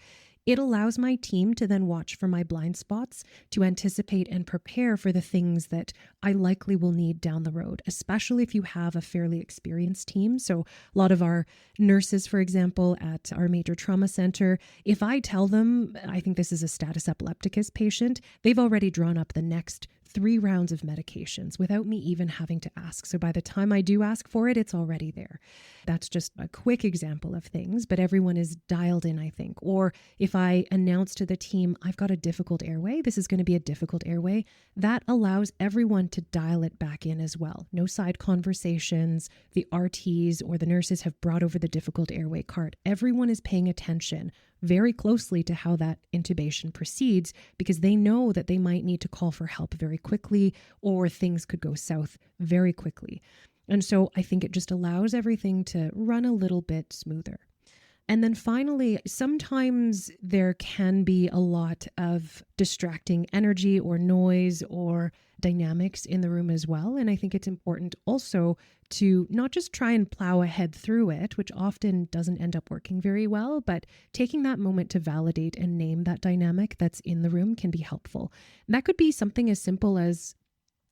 it allows my team to then watch for my blind spots, to anticipate and prepare for the things that I likely will need down the road, especially if you have a fairly experienced team. So a lot of our nurses, for example, at our major trauma center, if I tell them, I think this is a status epilepticus patient, they've already drawn up the next 3 rounds of medications without me even having to ask. So by the time I do ask for it, it's already there. That's just a quick example of things, but everyone is dialed in, I think. Or if I announce to the team, I've got a difficult airway, this is going to be a difficult airway, that allows everyone to dial it back in as well. No side conversations. The RTs or the nurses have brought over the difficult airway cart. Everyone is paying attention very closely to how that intubation proceeds, because they know that they might need to call for help very quickly, or things could go south very quickly. And so I think it just allows everything to run a little bit smoother. And then finally, sometimes there can be a lot of distracting energy or noise or dynamics in the room as well. And I think it's important also to not just try and plow ahead through it, which often doesn't end up working very well, but taking that moment to validate and name that dynamic that's in the room can be helpful. And that could be something as simple as,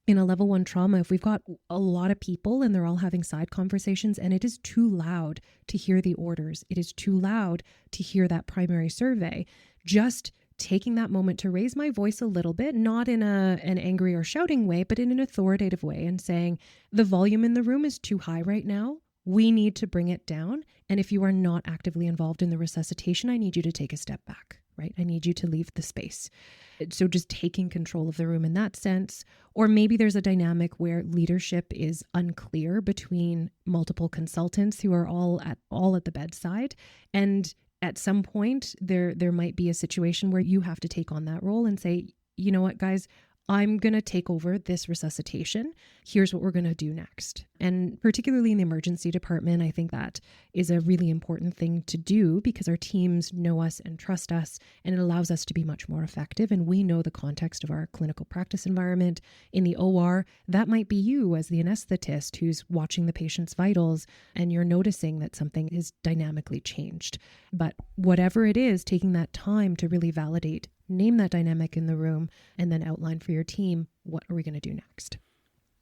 in a level 1 trauma, if we've got a lot of people and they're all having side conversations and it is too loud to hear the orders, it is too loud to hear that primary survey, just taking that moment to raise my voice a little bit, not in an angry or shouting way, but in an authoritative way, and saying, the volume in the room is too high right now. We need to bring it down. And if you are not actively involved in the resuscitation, I need you to take a step back, right? I need you to leave the space. So just taking control of the room in that sense. Or maybe there's a dynamic where leadership is unclear between multiple consultants who are all at the bedside. And at some point, there might be a situation where you have to take on that role and say, you know what, guys, I'm going to take over this resuscitation. Here's what we're going to do next. And particularly in the emergency department, I think that is a really important thing to do, because our teams know us and trust us, and it allows us to be much more effective. And we know the context of our clinical practice environment. In the OR, that might be you as the anesthetist who's watching the patient's vitals, and you're noticing that something is dynamically changed. But whatever it is, taking that time to really validate, name that dynamic in the room, and then outline for your team, what are we going to do next?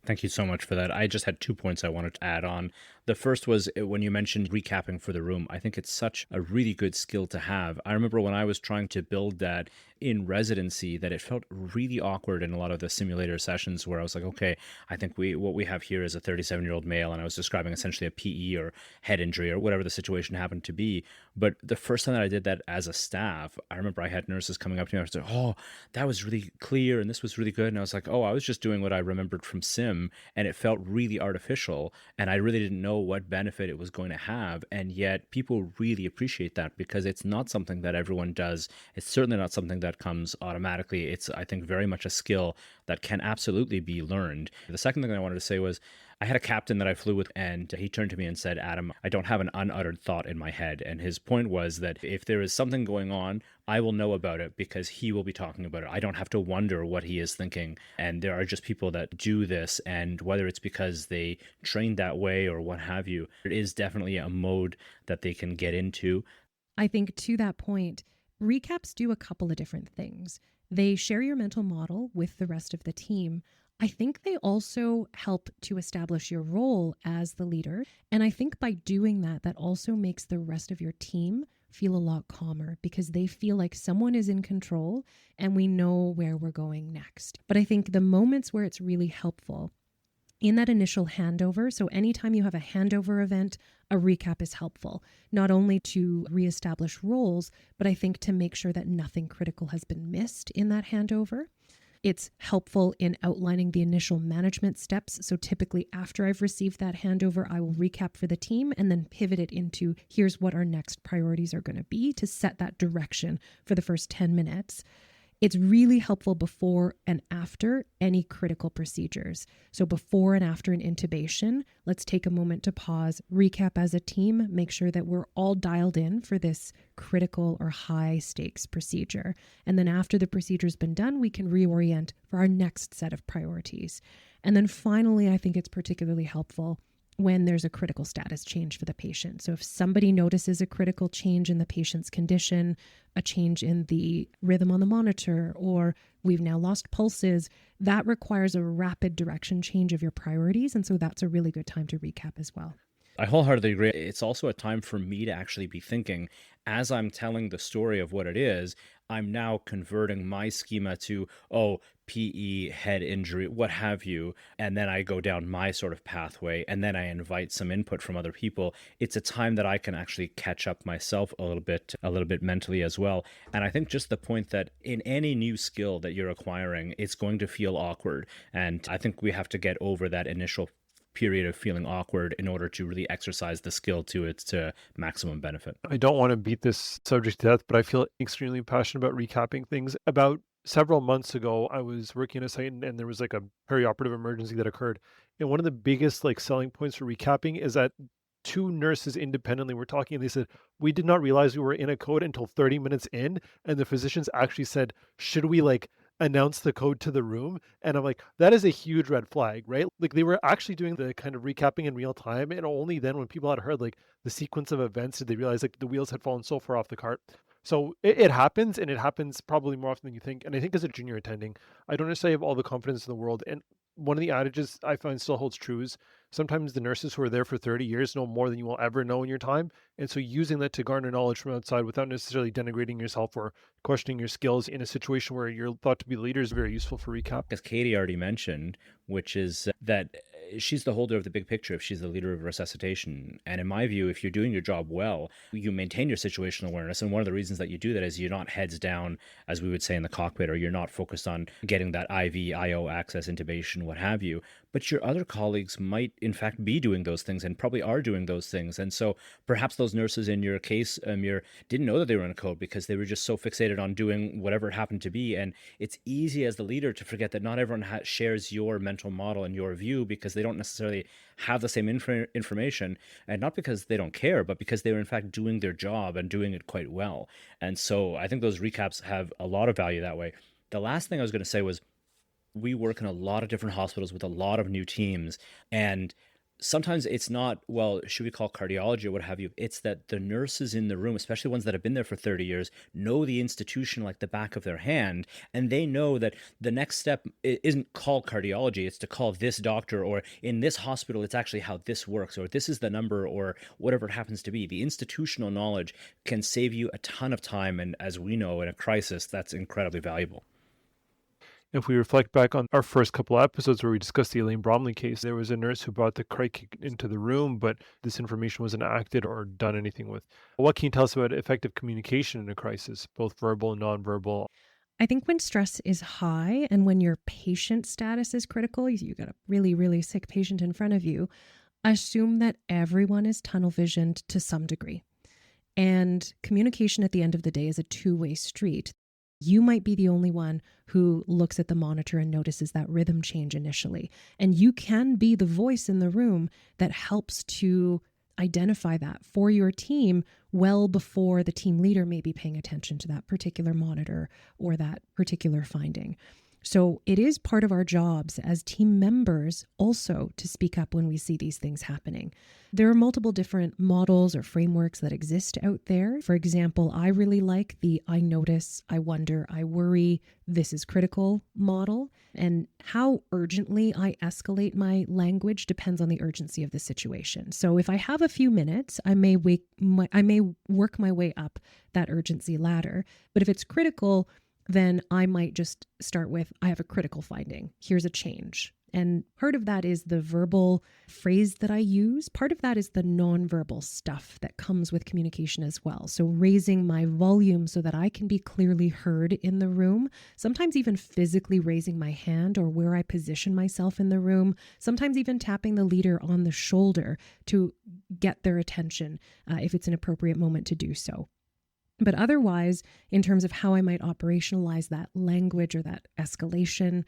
Thank you so much for that. I just had 2 points I wanted to add on. The first was when you mentioned recapping for the room. I think it's such a really good skill to have. I remember when I was trying to build that in residency, that it felt really awkward in a lot of the simulator sessions where I was like, okay, I think what we have here is a 37-year-old male, and I was describing essentially a PE or head injury or whatever the situation happened to be. But the first time that I did that as a staff, I remember I had nurses coming up to me and I was like, oh, that was really clear and this was really good. And I was like, oh, I was just doing what I remembered from sim, and it felt really artificial, and I really didn't know what benefit it was going to have. And yet people really appreciate that, because it's not something that everyone does. It's certainly not something that comes automatically. It's, I think, very much a skill that can absolutely be learned. The second thing I wanted to say was, I had a captain that I flew with, and he turned to me and said, Adam, I don't have an unuttered thought in my head. And his point was that if there is something going on, I will know about it because he will be talking about it. I don't have to wonder what he is thinking. And there are just people that do this, and whether it's because they trained that way or what have you, it is definitely a mode that they can get into. I think to that point, recaps do a couple of different things. They share your mental model with the rest of the team. I think they also help to establish your role as the leader. And I think by doing that, that also makes the rest of your team feel a lot calmer, because they feel like someone is in control and we know where we're going next. But I think the moments where it's really helpful in that initial handover, so anytime you have a handover event, a recap is helpful, not only to reestablish roles, but I think to make sure that nothing critical has been missed in that handover. It's helpful in outlining the initial management steps. So typically after I've received that handover, I will recap for the team and then pivot it into, here's what our next priorities are going to be, to set that direction for the first 10 minutes. It's really helpful before and after any critical procedures. So before and after an intubation, let's take a moment to pause, recap as a team, make sure that we're all dialed in for this critical or high stakes procedure. And then after the procedure's been done, we can reorient for our next set of priorities. And then finally, I think it's particularly helpful when there's a critical status change for the patient. So if somebody notices a critical change in the patient's condition, a change in the rhythm on the monitor, or we've now lost pulses, that requires a rapid direction change of your priorities. And so that's a really good time to recap as well. I wholeheartedly agree. It's also a time for me to actually be thinking, as I'm telling the story of what it is, I'm now converting my schema to, PE, head injury, what have you. And then I go down my sort of pathway, and then I invite some input from other people. It's a time that I can actually catch up myself a little bit mentally as well. And I think just the point that in any new skill that you're acquiring, it's going to feel awkward. And I think we have to get over that initial period of feeling awkward in order to really exercise the skill to its maximum benefit. I don't want to beat this subject to death, but I feel extremely passionate about recapping things. About several months ago, I was working at a site and there was like a perioperative emergency that occurred. And one of the biggest like selling points for recapping is that two nurses independently were talking and they said, we did not realize we were in a code until 30 minutes in. And the physicians actually said, should we like announce the code to the room? And I'm like, that is a huge red flag, right? Like they were actually doing the kind of recapping in real time. And only then when people had heard like the sequence of events did they realize like the wheels had fallen so far off the cart. So it happens, and it happens probably more often than you think. And I think as a junior attending, I don't necessarily have all the confidence in the world. And one of the adages I find still holds true is sometimes the nurses who are there for 30 years know more than you will ever know in your time. And so using that to garner knowledge from outside without necessarily denigrating yourself or questioning your skills in a situation where you're thought to be the leader is very useful for recap. As Katie already mentioned, which is that she's the holder of the big picture if she's the leader of resuscitation. And in my view, if you're doing your job well, you maintain your situational awareness. And one of the reasons that you do that is you're not heads down, as we would say in the cockpit, or you're not focused on getting that IV, IO access, intubation, what have you. But your other colleagues might, in fact, be doing those things and probably are doing those things. And so perhaps those nurses in your case, Amir, didn't know that they were in a code because they were just so fixated on doing whatever it happened to be. And it's easy as the leader to forget that not everyone shares your mental model and your view because they don't necessarily have the same information, and not because they don't care, but because they were in fact doing their job and doing it quite well. And so I think those recaps have a lot of value that way. The last thing I was going to say was we work in a lot of different hospitals with a lot of new teams, and sometimes it's not, well, should we call cardiology or what have you? It's that the nurses in the room, especially ones that have been there for 30 years, know the institution like the back of their hand. And they know that the next step isn't call cardiology. It's to call this doctor, or in this hospital, it's actually how this works, or this is the number, or whatever it happens to be. The institutional knowledge can save you a ton of time. And as we know, in a crisis, that's incredibly valuable. If we reflect back on our first couple of episodes where we discussed the Elaine Bromley case, there was a nurse who brought the cric into the room, but this information wasn't acted or done anything with. What can you tell us about effective communication in a crisis, both verbal and nonverbal? I think when stress is high and when your patient status is critical, you got a really, really sick patient in front of you, assume that everyone is tunnel visioned to some degree. And communication at the end of the day is a two-way street. You might be the only one who looks at the monitor and notices that rhythm change initially. And you can be the voice in the room that helps to identify that for your team well before the team leader may be paying attention to that particular monitor or that particular finding. So it is part of our jobs as team members also to speak up when we see these things happening. There are multiple different models or frameworks that exist out there. For example, I really like the I notice, I wonder, I worry, this is critical model. And how urgently I escalate my language depends on the urgency of the situation. So if I have a few minutes, I may work my way up that urgency ladder. But if it's critical, then I might just start with, I have a critical finding. Here's a change. And part of that is the verbal phrase that I use. Part of that is the nonverbal stuff that comes with communication as well. So raising my volume so that I can be clearly heard in the room, sometimes even physically raising my hand or where I position myself in the room, sometimes even tapping the leader on the shoulder to get their attention if it's an appropriate moment to do so. But otherwise, in terms of how I might operationalize that language or that escalation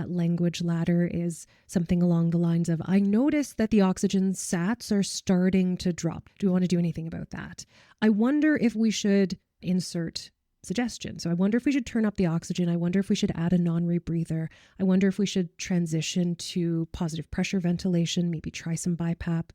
language ladder is something along the lines of, I notice that the oxygen sats are starting to drop. Do we want to do anything about that? I wonder if we should insert suggestion. So I wonder if we should turn up the oxygen. I wonder if we should add a non-rebreather. I wonder if we should transition to positive pressure ventilation, maybe try some BiPAP.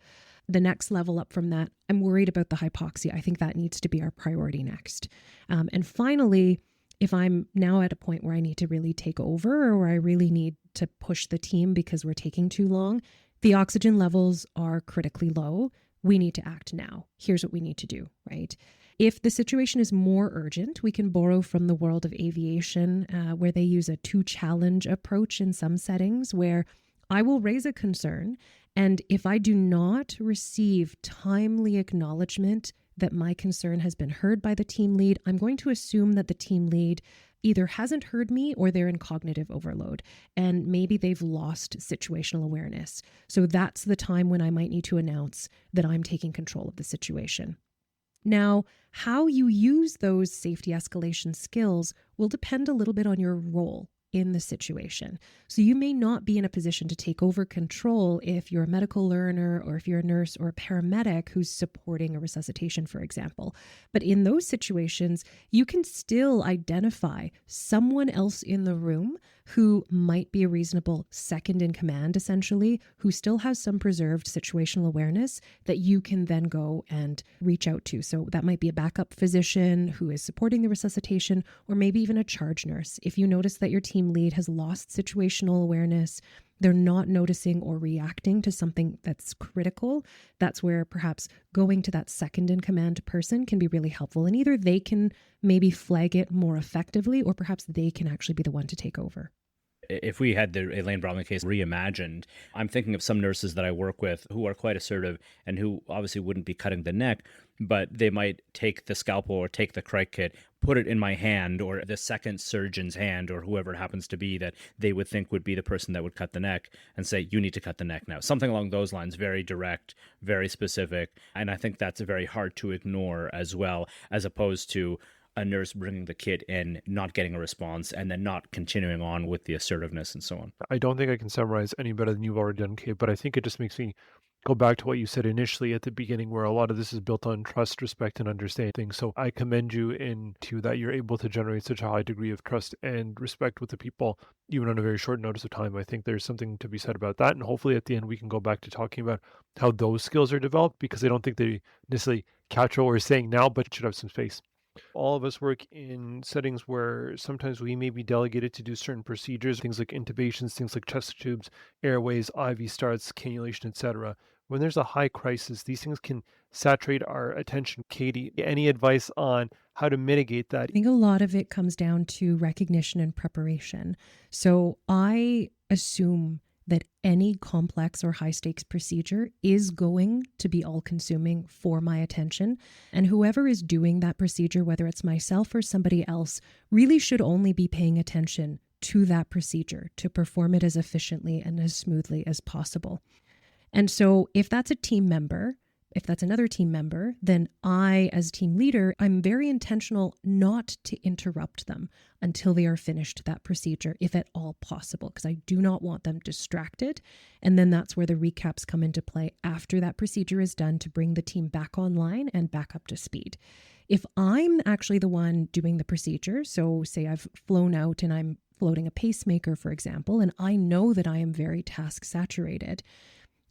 The next level up from that, I'm worried about the hypoxia. I think that needs to be our priority next. And finally, if I'm now at a point where I need to really take over or where I really need to push the team because we're taking too long, the oxygen levels are critically low. We need to act now. Here's what we need to do, right? If the situation is more urgent, we can borrow from the world of aviation, where they use a two-challenge approach in some settings, where I will raise a concern, and if I do not receive timely acknowledgement that my concern has been heard by the team lead, I'm going to assume that the team lead either hasn't heard me or they're in cognitive overload. And maybe they've lost situational awareness. So that's the time when I might need to announce that I'm taking control of the situation. Now, how you use those safety escalation skills will depend a little bit on your role in the situation. So you may not be in a position to take over control if you're a medical learner or if you're a nurse or a paramedic who's supporting a resuscitation, for example. But in those situations, you can still identify someone else in the room who might be a reasonable second in command, essentially, who still has some preserved situational awareness that you can then go and reach out to. So that might be a backup physician who is supporting the resuscitation, or maybe even a charge nurse. If you notice that your team lead has lost situational awareness, they're not noticing or reacting to something that's critical, that's where perhaps going to that second in command person can be really helpful. And either they can maybe flag it more effectively, or perhaps they can actually be the one to take over. If we had the Elaine Bromley case reimagined, I'm thinking of some nurses that I work with who are quite assertive and who obviously wouldn't be cutting the neck, but they might take the scalpel or take the cric kit, put it in my hand or the second surgeon's hand or whoever it happens to be that they would think would be the person that would cut the neck and say, you need to cut the neck now. Something along those lines, very direct, very specific. And I think that's very hard to ignore as well, as opposed to a nurse bringing the kit in, not getting a response, and then not continuing on with the assertiveness and so on. I don't think I can summarize any better than you've already done, Kate, but I think it just makes me go back to what you said initially at the beginning, where a lot of this is built on trust, respect, and understanding. So I commend you into that you're able to generate such a high degree of trust and respect with the people, even on a very short notice of time. I think there's something to be said about that. And hopefully at the end, we can go back to talking about how those skills are developed, because I don't think they necessarily capture what we're saying now, but should have some space. All of us work in settings where sometimes we may be delegated to do certain procedures, things like intubations, things like chest tubes, airways, IV starts, cannulation, etc. When there's a high crisis, these things can saturate our attention. Katie, any advice on how to mitigate that? I think a lot of it comes down to recognition and preparation. So I assume that any complex or high stakes procedure is going to be all consuming for my attention. And whoever is doing that procedure, whether it's myself or somebody else, really should only be paying attention to that procedure to perform it as efficiently and as smoothly as possible. And so if that's a team member, if that's another team member, then I, as team leader, I'm very intentional not to interrupt them until they are finished that procedure, if at all possible, because I do not want them distracted. And then that's where the recaps come into play after that procedure is done to bring the team back online and back up to speed. If I'm actually the one doing the procedure, so say I've flown out and I'm floating a pacemaker, for example, and I know that I am very task saturated,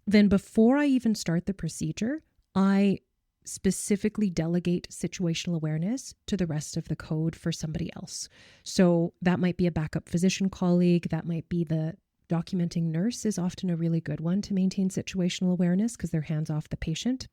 then before I even start the procedure, I specifically delegate situational awareness to the rest of the code for somebody else. So that might be a backup physician colleague. That might be the documenting nurse is often a really good one to maintain situational awareness because they're hands off the patient.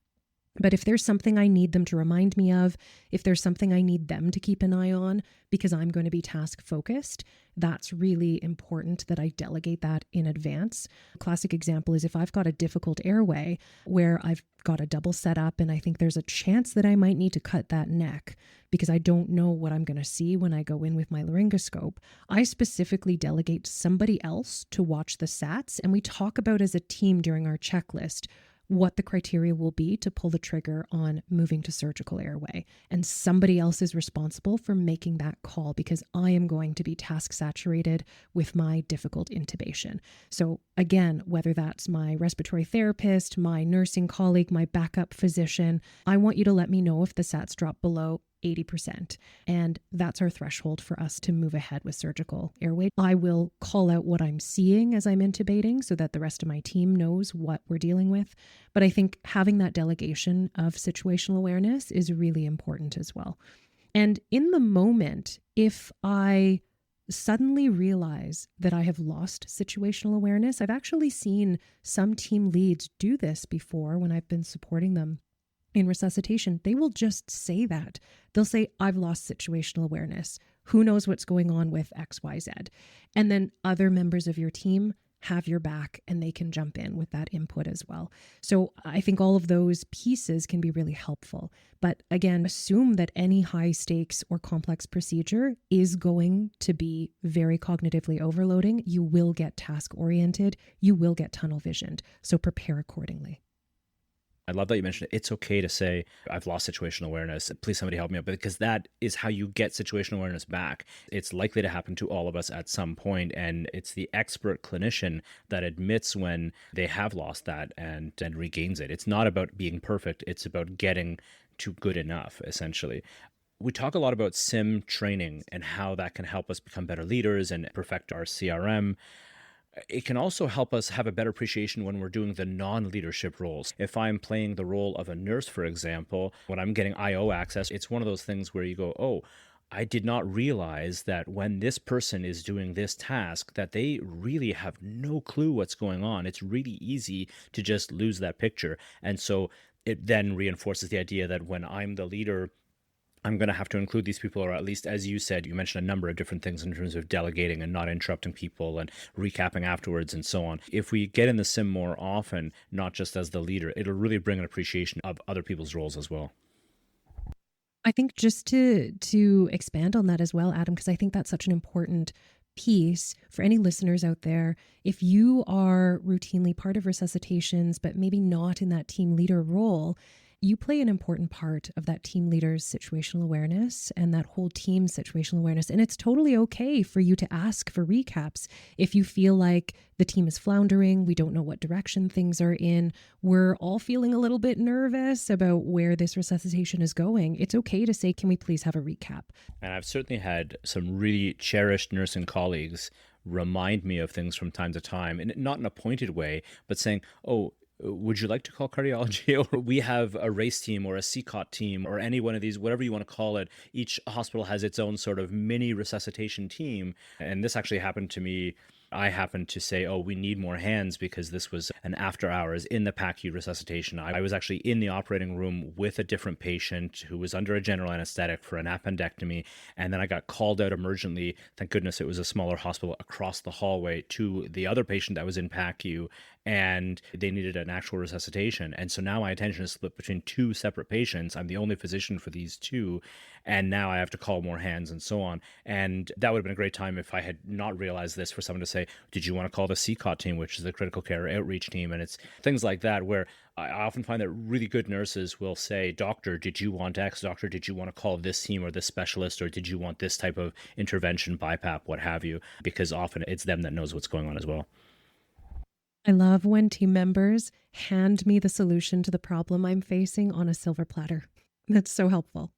But if there's something I need them to remind me of, if there's something I need them to keep an eye on because I'm going to be task focused, that's really important that I delegate that in advance. A classic example is if I've got a difficult airway where I've got a double set up and I think there's a chance that I might need to cut that neck because I don't know what I'm going to see when I go in with my laryngoscope, I specifically delegate somebody else to watch the SATs, and we talk about as a team during our checklist what the criteria will be to pull the trigger on moving to surgical airway. And somebody else is responsible for making that call because I am going to be task saturated with my difficult intubation. So again, whether that's my respiratory therapist, my nursing colleague, my backup physician, I want you to let me know if the SATs drop below 80%. And that's our threshold for us to move ahead with surgical airway. I will call out what I'm seeing as I'm intubating so that the rest of my team knows what we're dealing with. But I think having that delegation of situational awareness is really important as well. And in the moment, if I suddenly realize that I have lost situational awareness, I've actually seen some team leads do this before when I've been supporting them in resuscitation. They will just say that. They'll say, I've lost situational awareness. Who knows what's going on with XYZ? And then other members of your team have your back and they can jump in with that input as well. So I think all of those pieces can be really helpful. But again, assume that any high stakes or complex procedure is going to be very cognitively overloading. You will get task oriented. You will get tunnel visioned. So prepare accordingly. I love that you mentioned it. It's okay to say, I've lost situational awareness. Please somebody help me out. Because that is how you get situational awareness back. It's likely to happen to all of us at some point, and it's the expert clinician that admits when they have lost that and regains it. It's not about being perfect. It's about getting to good enough, essentially. We talk a lot about sim training and how that can help us become better leaders and perfect our CRM. It can also help us have a better appreciation when we're doing the non-leadership roles. If I'm playing the role of a nurse, for example, when I'm getting IO access, it's one of those things where you go, oh, I did not realize that when this person is doing this task, that they really have no clue what's going on. It's really easy to just lose that picture. And so it then reinforces the idea that when I'm the leader, I'm going to have to include these people, or at least, as you said, you mentioned a number of different things in terms of delegating and not interrupting people and recapping afterwards and so on. If we get in the sim more often, not just as the leader, it'll really bring an appreciation of other people's roles as well. I think just to expand on that as well, Adam, because I think that's such an important piece for any listeners out there. If you are routinely part of resuscitations, but maybe not in that team leader role, you play an important part of that team leader's situational awareness and that whole team's situational awareness. And it's totally okay for you to ask for recaps if you feel like the team is floundering, we don't know what direction things are in, we're all feeling a little bit nervous about where this resuscitation is going. It's okay to say, can we please have a recap? And I've certainly had some really cherished nursing colleagues remind me of things from time to time, and not in a pointed way, but saying, oh, would you like to call cardiology? Or we have a race team or a CCOT team or any one of these, whatever you want to call it. Each hospital has its own sort of mini resuscitation team. And this actually happened to me. I happened to say, oh, we need more hands because this was an after hours in the PACU resuscitation. I was actually in the operating room with a different patient who was under a general anesthetic for an appendectomy. And then I got called out emergently. Thank goodness it was a smaller hospital across the hallway to the other patient that was in PACU. And they needed an actual resuscitation. And so now my attention is split between two separate patients. I'm the only physician for these two. And now I have to call more hands and so on. And that would have been a great time if I had not realized this, for someone to say, did you want to call the CCOT team, which is the critical care outreach team? And it's things like that where I often find that really good nurses will say, doctor, did you want X? Doctor, did you want to call this team or this specialist? Or did you want this type of intervention, BiPAP, what have you? Because often it's them that knows what's going on as well. I love when team members hand me the solution to the problem I'm facing on a silver platter. That's so helpful.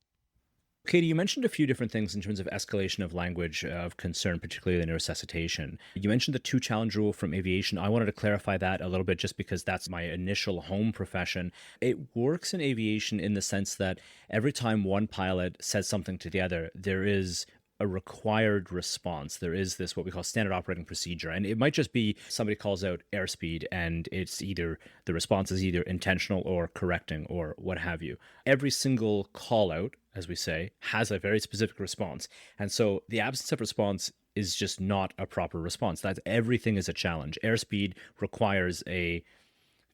Katie, you mentioned a few different things in terms of escalation of language of concern, particularly in resuscitation. You mentioned the 2-challenge rule from aviation. I wanted to clarify that a little bit just because that's my initial home profession. It works in aviation in the sense that every time one pilot says something to the other, there is a required response. There is this what we call standard operating procedure. And it might just be somebody calls out airspeed and it's either the response is either intentional or correcting or what have you. Every single call out, as we say, has a very specific response. And so the absence of response is just not a proper response. That's everything is a challenge. Airspeed requires a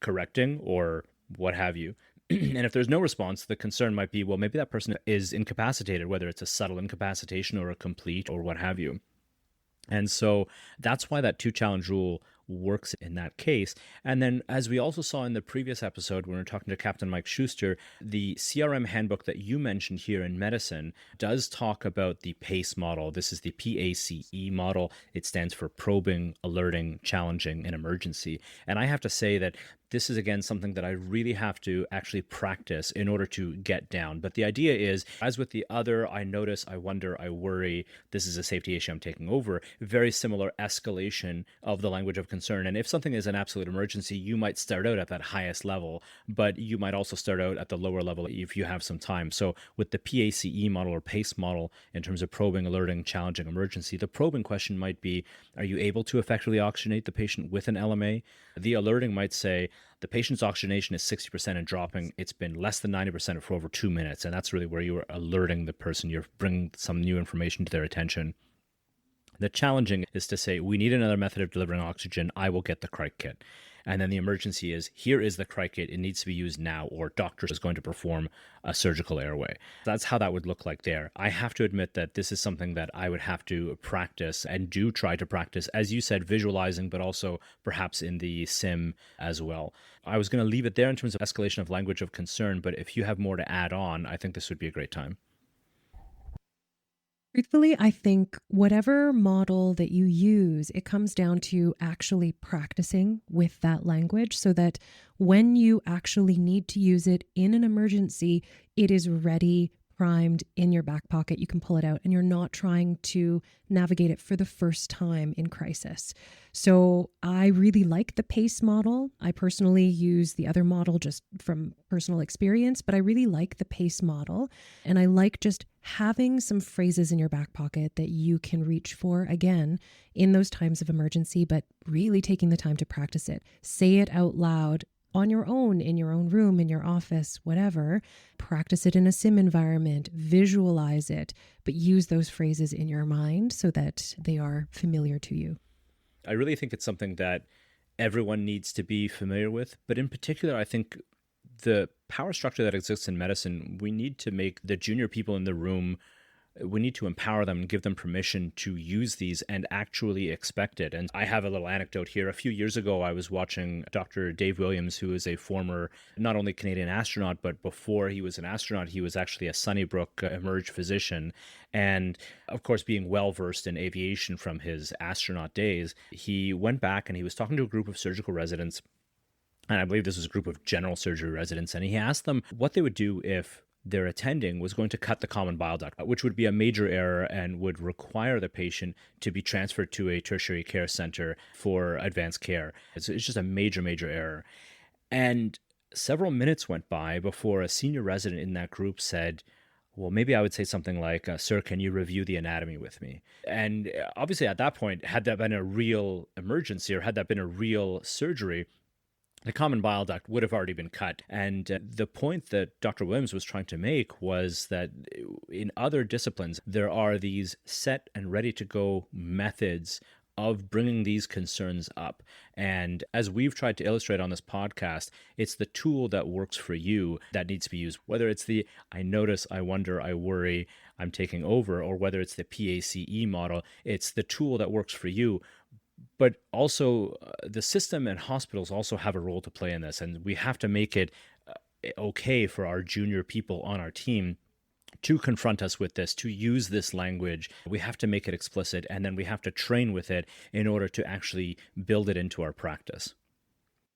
correcting or what have you. And if there's no response, the concern might be, well, maybe that person is incapacitated, whether it's a subtle incapacitation or a complete or what have you. And so that's why that 2-challenge rule works in that case. And then, as we also saw in the previous episode when we were talking to Captain Mike Schuster, the CRM handbook that you mentioned here in medicine does talk about the PACE model. This is the PACE model. It stands for probing, alerting, challenging, and emergency. And I have to say that this is, again, something that I really have to actually practice in order to get down. But the idea is, as with the other, I notice, I wonder, I worry, this is a safety issue I'm taking over, very similar escalation of the language of concern. And if something is an absolute emergency, you might start out at that highest level, but you might also start out at the lower level if you have some time. So with the PACE model or PACE model, in terms of probing, alerting, challenging, emergency, the probing question might be, are you able to effectively oxygenate the patient with an LMA? The alerting might say, the patient's oxygenation is 60% and dropping. It's been less than 90% for over 2 minutes. And that's really where you're alerting the person. You're bringing some new information to their attention. The challenging is to say, we need another method of delivering oxygen. I will get the cric kit. And then the emergency is, here is the cric kit. It needs to be used now, or doctor is going to perform a surgical airway. That's how that would look like there. I have to admit that this is something that I would have to practice and do try to practice, as you said, visualizing, but also perhaps in the sim as well. I was going to leave it there in terms of escalation of language of concern, but if you have more to add on, I think this would be a great time. Truthfully, I think whatever model that you use, it comes down to actually practicing with that language so that when you actually need to use it in an emergency, it is ready, primed in your back pocket. You can pull it out and you're not trying to navigate it for the first time in crisis. So I really like the PACE model. I personally use the other model just from personal experience, but I really like the PACE model. And I like just having some phrases in your back pocket that you can reach for again in those times of emergency, but really taking the time to practice it. Say it out loud on your own, in your own room, in your office, whatever. Practice it in a sim environment, visualize it, but use those phrases in your mind so that they are familiar to you. I really think it's something that everyone needs to be familiar with, but in particular, I think the power structure that exists in medicine, we need to make the junior people in the room, we need to empower them and give them permission to use these and actually expect it. And I have a little anecdote here. A few years ago, I was watching Dr. Dave Williams, who is a former, not only Canadian astronaut, but before he was an astronaut, he was actually a Sunnybrook emerge physician. And of course, being well-versed in aviation from his astronaut days, he went back and he was talking to a group of surgical residents. And I believe this was a group of general surgery residents. And he asked them what they would do if their attending was going to cut the common bile duct, which would be a major error and would require the patient to be transferred to a tertiary care center for advanced care. It's just a major, major error. And several minutes went by before a senior resident in that group said, well, maybe I would say something like, sir, can you review the anatomy with me? And obviously at that point, had that been a real emergency or had that been a real surgery, the common bile duct would have already been cut. And the point that Dr. Williams was trying to make was that in other disciplines, there are these set and ready to go methods of bringing these concerns up. And as we've tried to illustrate on this podcast, it's the tool that works for you that needs to be used, whether it's the I notice, I wonder, I worry, I'm taking over, or whether it's the PACE model, it's the tool that works for you. But also, the system and hospitals also have a role to play in this, and we have to make it okay for our junior people on our team to confront us with this, to use this language. We have to make it explicit, and then we have to train with it in order to actually build it into our practice.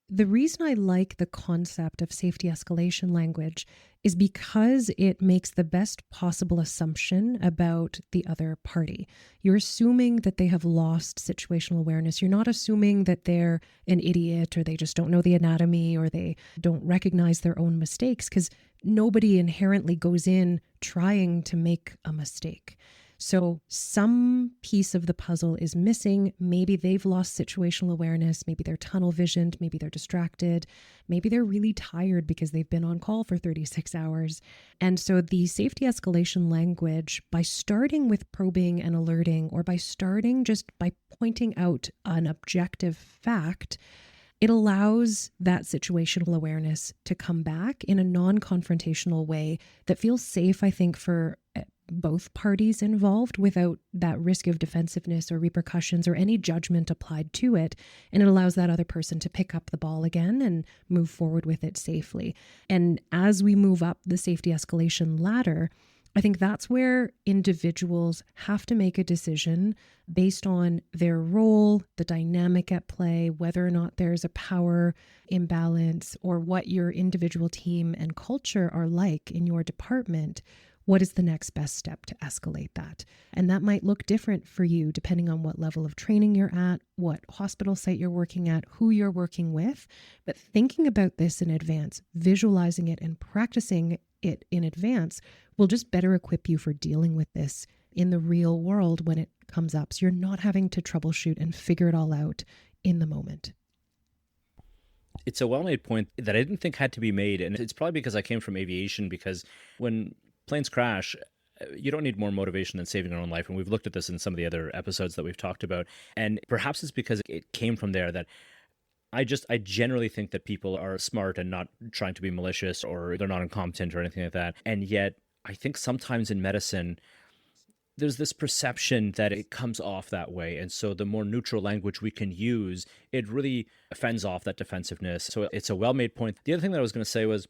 The reason I like the concept of safety escalation language is because it makes the best possible assumption about the other party. You're assuming that they have lost situational awareness. You're not assuming that they're an idiot or they just don't know the anatomy or they don't recognize their own mistakes, because nobody inherently goes in trying to make a mistake. So some piece of the puzzle is missing. Maybe they've lost situational awareness. Maybe they're tunnel visioned. Maybe they're distracted. Maybe they're really tired because they've been on call for 36 hours. And so the safety escalation language, by starting with probing and alerting, or by starting just by pointing out an objective fact, it allows that situational awareness to come back in a non-confrontational way that feels safe, I think, for both parties involved without that risk of defensiveness or repercussions or any judgment applied to it. And it allows that other person to pick up the ball again and move forward with it safely. And as we move up the safety escalation ladder, I think that's where individuals have to make a decision based on their role, the dynamic at play, whether or not there's a power imbalance, or what your individual team and culture are like in your department. What is the next best step to escalate that? And that might look different for you depending on what level of training you're at, what hospital site you're working at, who you're working with. But thinking about this in advance, visualizing it and practicing it in advance will just better equip you for dealing with this in the real world when it comes up. So you're not having to troubleshoot and figure it all out in the moment. It's a well-made point that I didn't think had to be made. And it's probably because I came from aviation, because when planes crash, you don't need more motivation than saving your own life. And we've looked at this in some of the other episodes that we've talked about. And perhaps it's because it came from there that I generally think that people are smart and not trying to be malicious, or they're not incompetent or anything like that. And yet I think sometimes in medicine, there's this perception that it comes off that way. And so the more neutral language we can use, it really fends off that defensiveness. So it's a well-made point. The other thing that I was going to say was,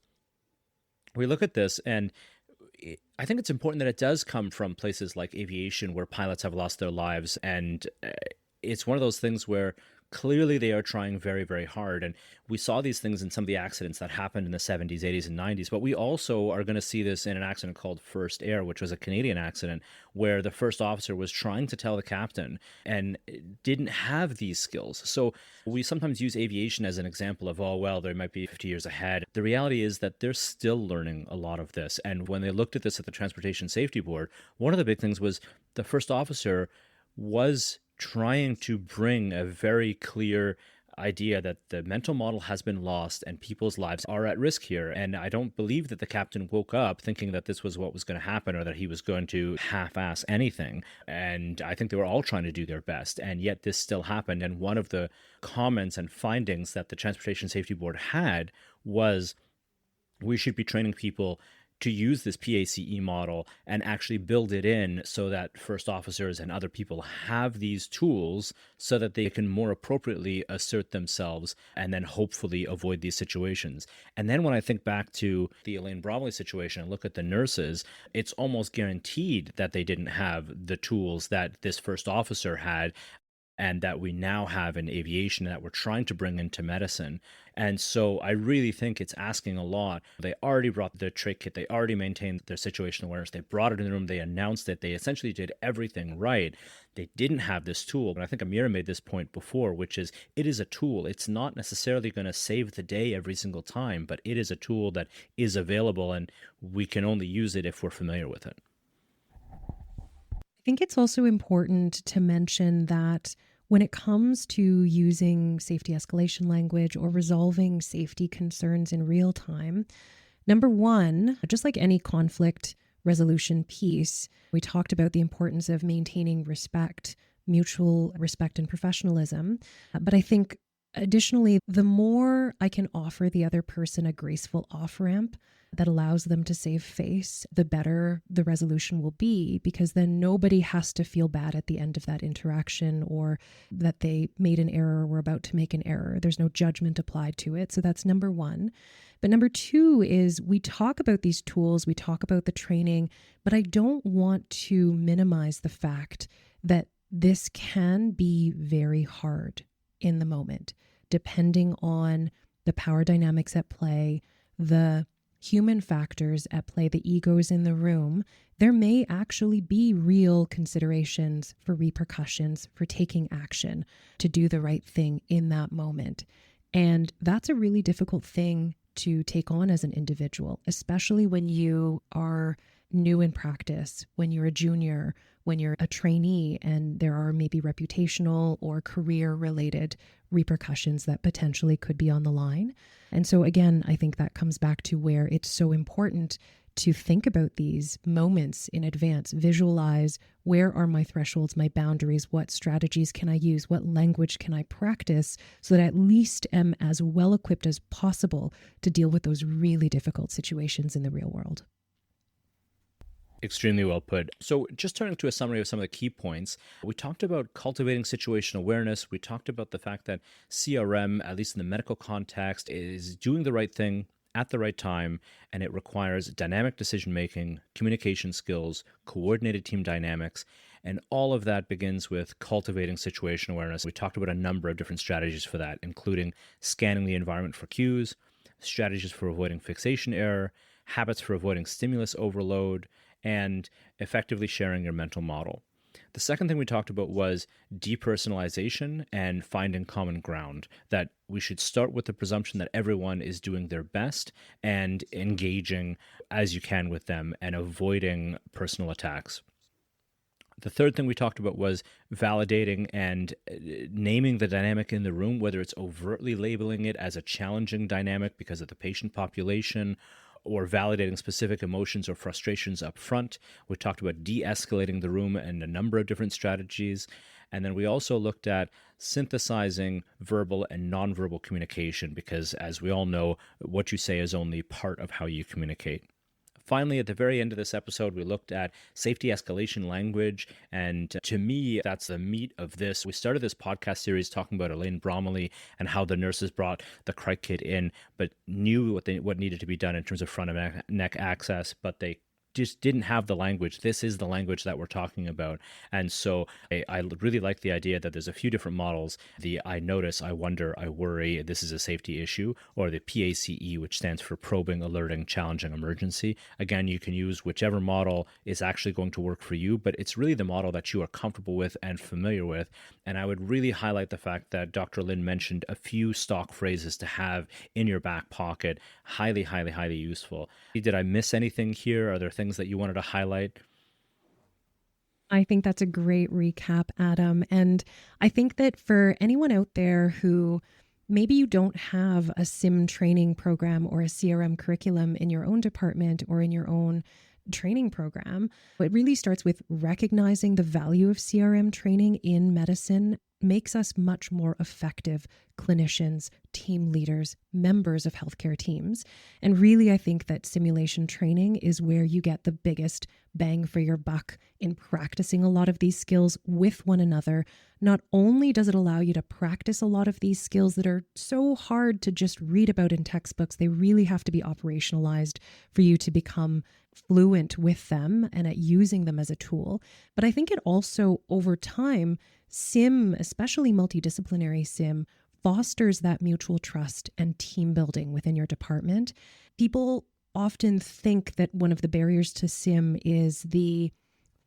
we look at this, and I think it's important that it does come from places like aviation, where pilots have lost their lives. And it's one of those things where clearly they are trying very, very hard. And we saw these things in some of the accidents that happened in the 70s, 80s, and 90s. But we also are going to see this in an accident called First Air, which was a Canadian accident, where the first officer was trying to tell the captain and didn't have these skills. So we sometimes use aviation as an example of, oh, well, they might be 50 years ahead. The reality is that they're still learning a lot of this. And when they looked at this at the Transportation Safety Board, one of the big things was the first officer was trying to bring a very clear idea that the mental model has been lost and people's lives are at risk here. And I don't believe that the captain woke up thinking that this was what was going to happen, or that he was going to half-ass anything. And I think they were all trying to do their best, and yet this still happened. And one of the comments and findings that the Transportation Safety Board had was, we should be training people to use this PACE model and actually build it in so that first officers and other people have these tools so that they can more appropriately assert themselves and then hopefully avoid these situations. And then when I think back to the Elaine Bromley situation and look at the nurses, it's almost guaranteed that they didn't have the tools that this first officer had, and that we now have in aviation, that we're trying to bring into medicine. And so I really think it's asking a lot. They already brought their trait kit. They already maintained their situational awareness. They brought it in the room. They announced it. They essentially did everything right. They didn't have this tool. And I think Amira made this point before, which is, it is a tool. It's not necessarily going to save the day every single time, but it is a tool that is available, and we can only use it if we're familiar with it. I think it's also important to mention that when it comes to using safety escalation language or resolving safety concerns in real time, number one, just like any conflict resolution piece, we talked about the importance of maintaining respect, mutual respect and professionalism. But I think additionally, the more I can offer the other person a graceful off-ramp that allows them to save face, the better the resolution will be, because then nobody has to feel bad at the end of that interaction, or that they made an error or were about to make an error. There's no judgment applied to it. So that's number one. But number two is, we talk about these tools, we talk about the training, but I don't want to minimize the fact that this can be very hard in the moment, depending on the power dynamics at play, the human factors at play, the egos in the room. There may actually be real considerations for repercussions, for taking action to do the right thing in that moment. And that's a really difficult thing to take on as an individual, especially when you are new in practice, when you're a junior, when you're a trainee, and there are maybe reputational or career-related repercussions that potentially could be on the line. And so again, I think that comes back to where it's so important to think about these moments in advance, visualize, where are my thresholds, my boundaries, what strategies can I use, what language can I practice, so that I at least am as well equipped as possible to deal with those really difficult situations in the real world. Extremely well put. So just turning to a summary of some of the key points, we talked about cultivating situational awareness. We talked about the fact that CRM, at least in the medical context, is doing the right thing at the right time, and it requires dynamic decision-making, communication skills, coordinated team dynamics, and all of that begins with cultivating situational awareness. We talked about a number of different strategies for that, including scanning the environment for cues, strategies for avoiding fixation error, habits for avoiding stimulus overload, and effectively sharing your mental model. The second thing we talked about was depersonalization and finding common ground, that we should start with the presumption that everyone is doing their best and engaging as you can with them and avoiding personal attacks. The third thing we talked about was validating and naming the dynamic in the room, whether it's overtly labeling it as a challenging dynamic because of the patient population, or validating specific emotions or frustrations up front. We talked about de-escalating the room and a number of different strategies. And then we also looked at synthesizing verbal and nonverbal communication, because as we all know, what you say is only part of how you communicate. Finally, at the very end of this episode, we looked at safety escalation language. And to me, that's the meat of this. We started this podcast series talking about Elaine Bromley and how the nurses brought the cric kit in, but knew what needed to be done in terms of front of neck access, but they just didn't have the language. This is the language that we're talking about. And so I really like the idea that there's a few different models. The I notice, I wonder, I worry, this is a safety issue, or the PACE, which stands for probing, alerting, challenging, emergency. Again, you can use whichever model is actually going to work for you, but it's really the model that you are comfortable with and familiar with. And I would really highlight the fact that Dr. Lin mentioned a few stock phrases to have in your back pocket. Highly, highly, highly useful. Did I miss anything here? Are there things that you wanted to highlight? I think that's a great recap, Adam. And I think that for anyone out there who maybe you don't have a SIM training program or a CRM curriculum in your own department or in your own training program, it really starts with recognizing the value of CRM training in medicine makes us much more effective clinicians, team leaders, members of healthcare teams. And really, I think that simulation training is where you get the biggest bang for your buck in practicing a lot of these skills with one another. Not only does it allow you to practice a lot of these skills that are so hard to just read about in textbooks, they really have to be operationalized for you to become fluent with them and at using them as a tool. But I think it also, over time, SIM, especially multidisciplinary SIM, fosters that mutual trust and team building within your department. People often think that one of the barriers to SIM is the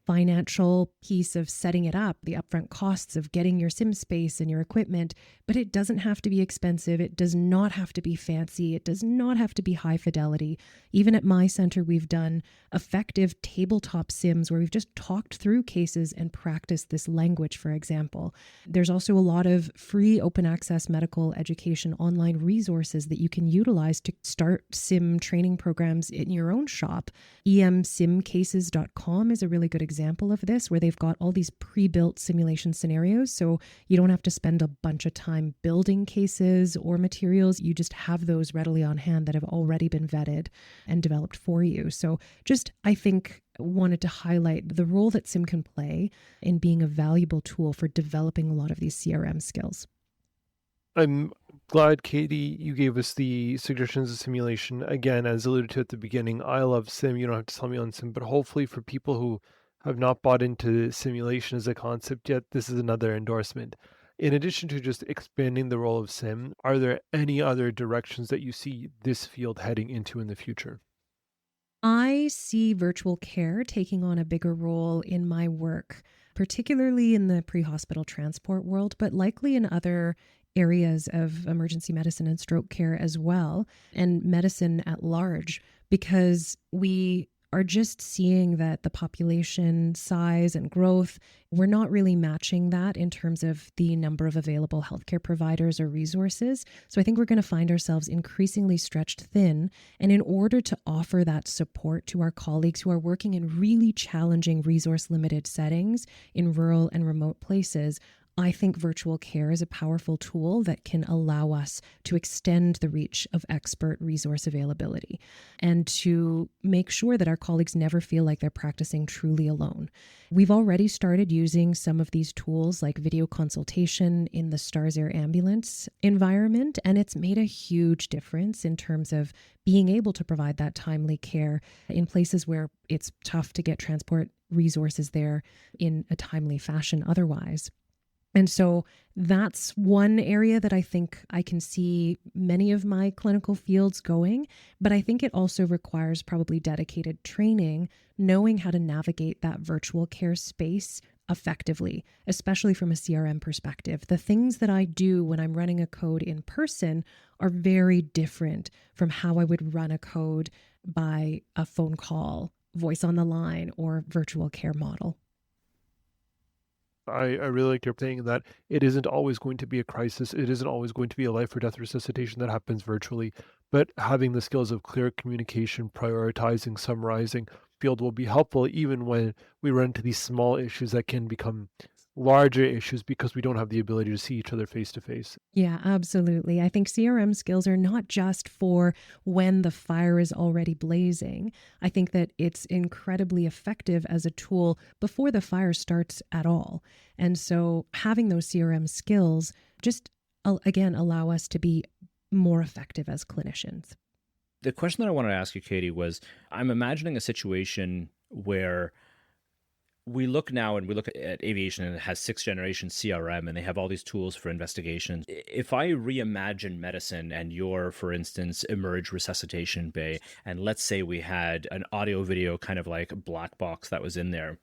financial piece of setting it up, the upfront costs of getting your SIM space and your equipment, but it doesn't have to be expensive. It does not have to be fancy. It does not have to be high fidelity. Even at my center, we've done effective tabletop SIMs where we've just talked through cases and practiced this language, for example. There's also a lot of free open access medical education online resources that you can utilize to start SIM training programs in your own shop. emsimcases.com is a really good example of this, where they've got all these pre-built simulation scenarios. So you don't have to spend a bunch of time building cases or materials. You just have those readily on hand that have already been vetted and developed for you. So just, I think, wanted to highlight the role that SIM can play in being a valuable tool for developing a lot of these CRM skills. I'm glad, Katie, you gave us the suggestions of simulation. Again, as alluded to at the beginning, I love SIM. You don't have to tell me on SIM, but hopefully for people who have not bought into simulation as a concept yet, this is another endorsement. In addition to just expanding the role of SIM, are there any other directions that you see this field heading into in the future? I see virtual care taking on a bigger role in my work, particularly in the pre-hospital transport world, but likely in other areas of emergency medicine and stroke care as well, and medicine at large, because we are just seeing that the population size and growth, we're not really matching that in terms of the number of available healthcare providers or resources. So I think we're going to find ourselves increasingly stretched thin. And in order to offer that support to our colleagues who are working in really challenging resource-limited settings in rural and remote places, I think virtual care is a powerful tool that can allow us to extend the reach of expert resource availability and to make sure that our colleagues never feel like they're practicing truly alone. We've already started using some of these tools like video consultation in the Stars Air ambulance environment, and it's made a huge difference in terms of being able to provide that timely care in places where it's tough to get transport resources there in a timely fashion otherwise. And so that's one area that I think I can see many of my clinical fields going, but I think it also requires probably dedicated training, knowing how to navigate that virtual care space effectively, especially from a CRM perspective. The things that I do when I'm running a code in person are very different from how I would run a code by a phone call, voice on the line, or virtual care model. I really like your saying that it isn't always going to be a crisis. It isn't always going to be a life or death resuscitation that happens virtually, but having the skills of clear communication, prioritizing, summarizing field will be helpful even when we run into these small issues that can become larger issues because we don't have the ability to see each other face to face. Yeah, absolutely. I think CRM skills are not just for when the fire is already blazing. I think that it's incredibly effective as a tool before the fire starts at all. And so having those CRM skills just, again, allow us to be more effective as clinicians. The question that I wanted to ask you, Katie, was I'm imagining a situation where we look now and we look at aviation and it has sixth generation CRM and they have all these tools for investigation. If I reimagine medicine and your, for instance, emerge resuscitation bay, and let's say we had an audio video kind of like black box that was in there,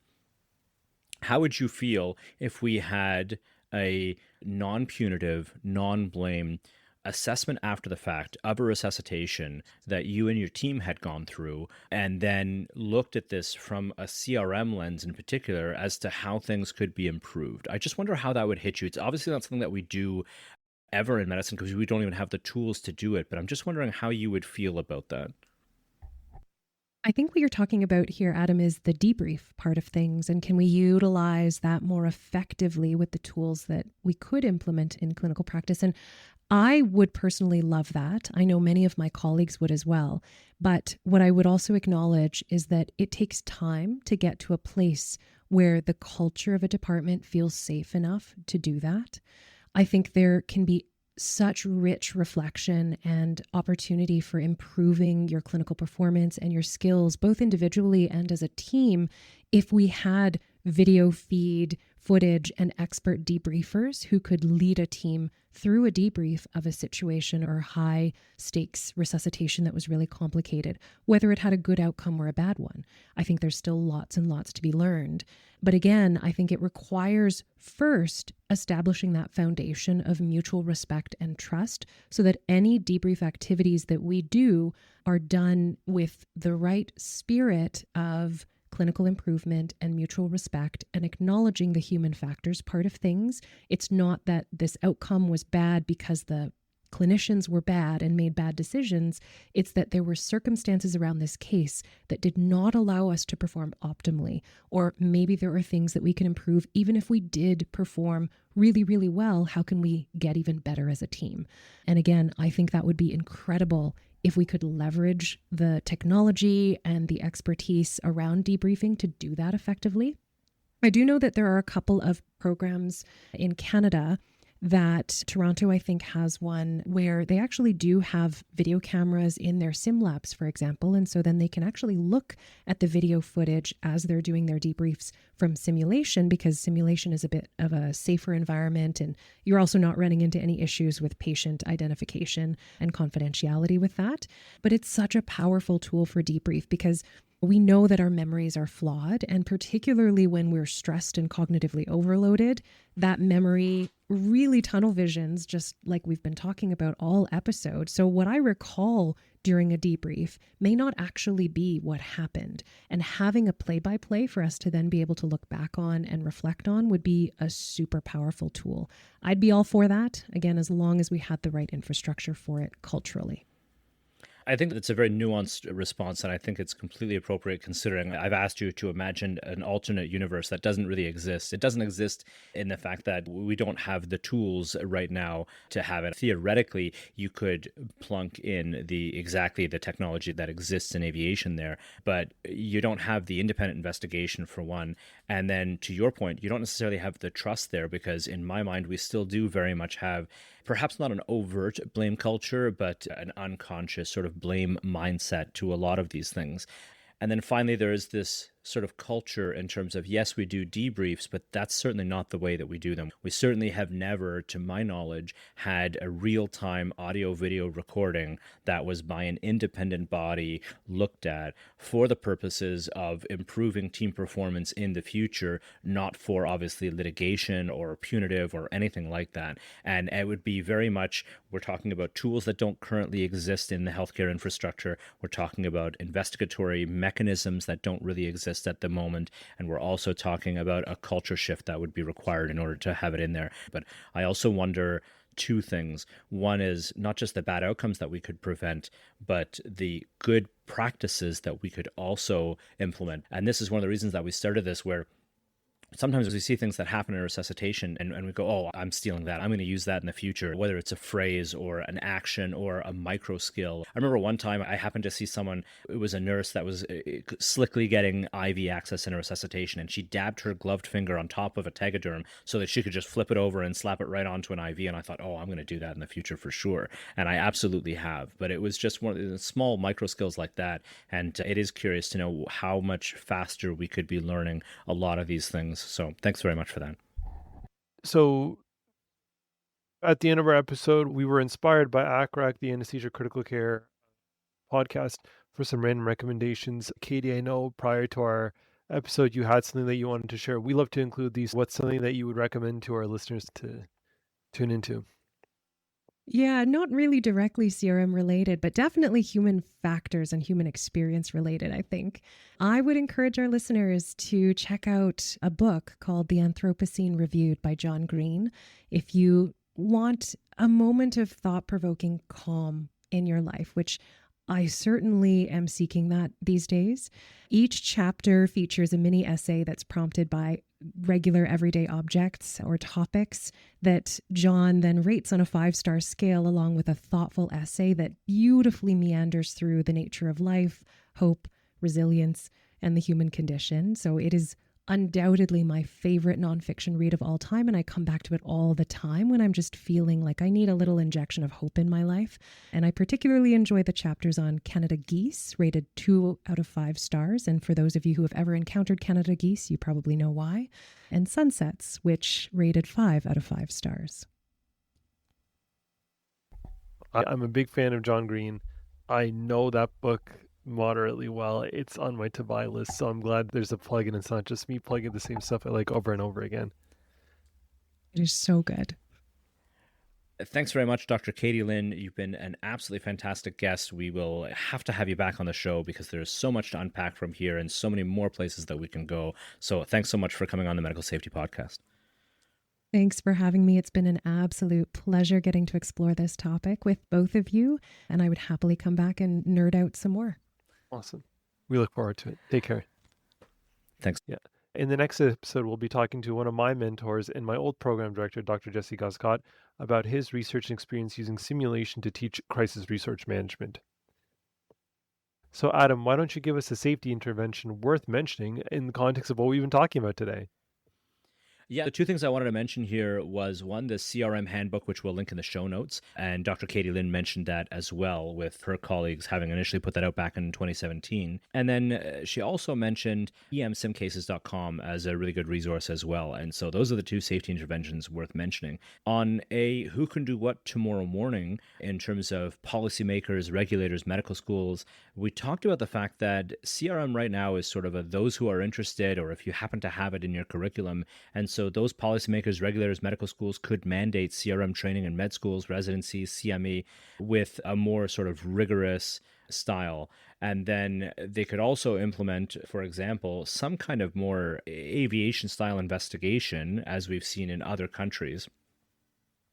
how would you feel if we had a non-punitive, non-blame assessment after the fact of a resuscitation that you and your team had gone through, and then looked at this from a CRM lens in particular as to how things could be improved? I just wonder how that would hit you. It's obviously not something that we do ever in medicine because we don't even have the tools to do it, but I'm just wondering how you would feel about that. I think what you're talking about here, Adam, is the debrief part of things. And can we utilize that more effectively with the tools that we could implement in clinical practice? And I would personally love that. I know many of my colleagues would as well. But what I would also acknowledge is that it takes time to get to a place where the culture of a department feels safe enough to do that. I think there can be such rich reflection and opportunity for improving your clinical performance and your skills, both individually and as a team, if we had video feed footage and expert debriefers who could lead a team through a debrief of a situation or high stakes resuscitation that was really complicated, whether it had a good outcome or a bad one. I think there's still lots and lots to be learned. But again, I think it requires first establishing that foundation of mutual respect and trust so that any debrief activities that we do are done with the right spirit of clinical improvement and mutual respect and acknowledging the human factors part of things. It's not that this outcome was bad because the clinicians were bad and made bad decisions. It's that there were circumstances around this case that did not allow us to perform optimally. Or maybe there are things that we can improve even if we did perform really, really well. How can we get even better as a team? And again, I think that would be incredible if we could leverage the technology and the expertise around debriefing to do that effectively. I do know that there are a couple of programs in Canada that Toronto, I think, has one where they actually do have video cameras in their sim labs, for example. And so then they can actually look at the video footage as they're doing their debriefs from simulation, because simulation is a bit of a safer environment. And you're also not running into any issues with patient identification and confidentiality with that. But it's such a powerful tool for debrief because we know that our memories are flawed, and particularly when we're stressed and cognitively overloaded, that memory really tunnel visions, just like we've been talking about all episode. So what I recall during a debrief may not actually be what happened. And having a play-by-play for us to then be able to look back on and reflect on would be a super powerful tool. I'd be all for that, again, as long as we had the right infrastructure for it culturally. I think that's a very nuanced response, and I think it's completely appropriate considering I've asked you to imagine an alternate universe that doesn't really exist. It doesn't exist in the fact that we don't have the tools right now to have it. Theoretically, you could plunk in exactly the technology that exists in aviation there, but you don't have the independent investigation for one. And then to your point, you don't necessarily have the trust there because in my mind, we still do very much have perhaps not an overt blame culture, but an unconscious sort of blame mindset to a lot of these things. And then finally, there is this sort of culture in terms of, yes, we do debriefs, but that's certainly not the way that we do them. We certainly have never, to my knowledge, had a real-time audio-video recording that was by an independent body looked at for the purposes of improving team performance in the future, not for obviously litigation or punitive or anything like that. And it would be very much, we're talking about tools that don't currently exist in the healthcare infrastructure. We're talking about investigatory mechanisms that don't really exist exist at the moment. And we're also talking about a culture shift that would be required in order to have it in there. But I also wonder two things. One is not just the bad outcomes that we could prevent, but the good practices that we could also implement. And this is one of the reasons that we started this, where sometimes we see things that happen in resuscitation and we go, oh, I'm stealing that. I'm going to use that in the future, whether it's a phrase or an action or a micro skill. I remember one time I happened to see someone, it was a nurse that was slickly getting IV access in a resuscitation, and she dabbed her gloved finger on top of a tegaderm so that she could just flip it over and slap it right onto an IV. And I thought, oh, I'm going to do that in the future for sure. And I absolutely have. But it was just one of the small micro skills like that. And it is curious to know how much faster we could be learning a lot of these things. So thanks very much for that. So at the end of our episode, we were inspired by ACRAC, the Anesthesia Critical Care podcast, for some random recommendations. Katie, I know prior to our episode, you had something that you wanted to share. We love to include these. What's something that you would recommend to our listeners to tune into? Yeah, not really directly CRM related, but definitely human factors and human experience related, I think. I would encourage our listeners to check out a book called The Anthropocene Reviewed by John Green. If you want a moment of thought-provoking calm in your life, which I certainly am seeking that these days. Each chapter features a mini essay that's prompted by regular everyday objects or topics that John then rates on a 5-star scale, along with a thoughtful essay that beautifully meanders through the nature of life, hope, resilience, and the human condition. So it is undoubtedly my favorite nonfiction read of all time, and I come back to it all the time when I'm just feeling like I need a little injection of hope in my life. And I particularly enjoy the chapters on Canada geese, rated 2 out of 5 stars. And for those of you who have ever encountered Canada geese, you probably know why. And sunsets, which rated 5 out of 5 stars. I'm a big fan of John Green. I know that book moderately well. It's on my to-buy list, so I'm glad there's a plug-in. It's not just me plugging the same stuff I like over and over again. It is so good. Thanks very much, Dr. Katie Lynn. You've been an absolutely fantastic guest. We will have to have you back on the show because there's so much to unpack from here and so many more places that we can go. So thanks so much for coming on the Medical Safety Podcast. Thanks for having me. It's been an absolute pleasure getting to explore this topic with both of you, and I would happily come back and nerd out some more. Awesome. We look forward to it. Take care. Thanks. Yeah. In the next episode, we'll be talking to one of my mentors and my old program director, Dr. Jesse Goscott, about his research and experience using simulation to teach crisis research management. So, Adam, why don't you give us a safety intervention worth mentioning in the context of what we've been talking about today? Yeah, the two things I wanted to mention here was one, the CRM handbook, which we'll link in the show notes. And Dr. Katie Lynn mentioned that as well, with her colleagues having initially put that out back in 2017. And then she also mentioned emsimcases.com as a really good resource as well. And so those are the two safety interventions worth mentioning. On a who can do what tomorrow morning in terms of policymakers, regulators, medical schools, we talked about the fact that CRM right now is sort of a those who are interested, or if you happen to have it in your curriculum. And so those policymakers, regulators, medical schools could mandate CRM training in med schools, residencies, CME with a more sort of rigorous style. And then they could also implement, for example, some kind of more aviation style investigation, as we've seen in other countries,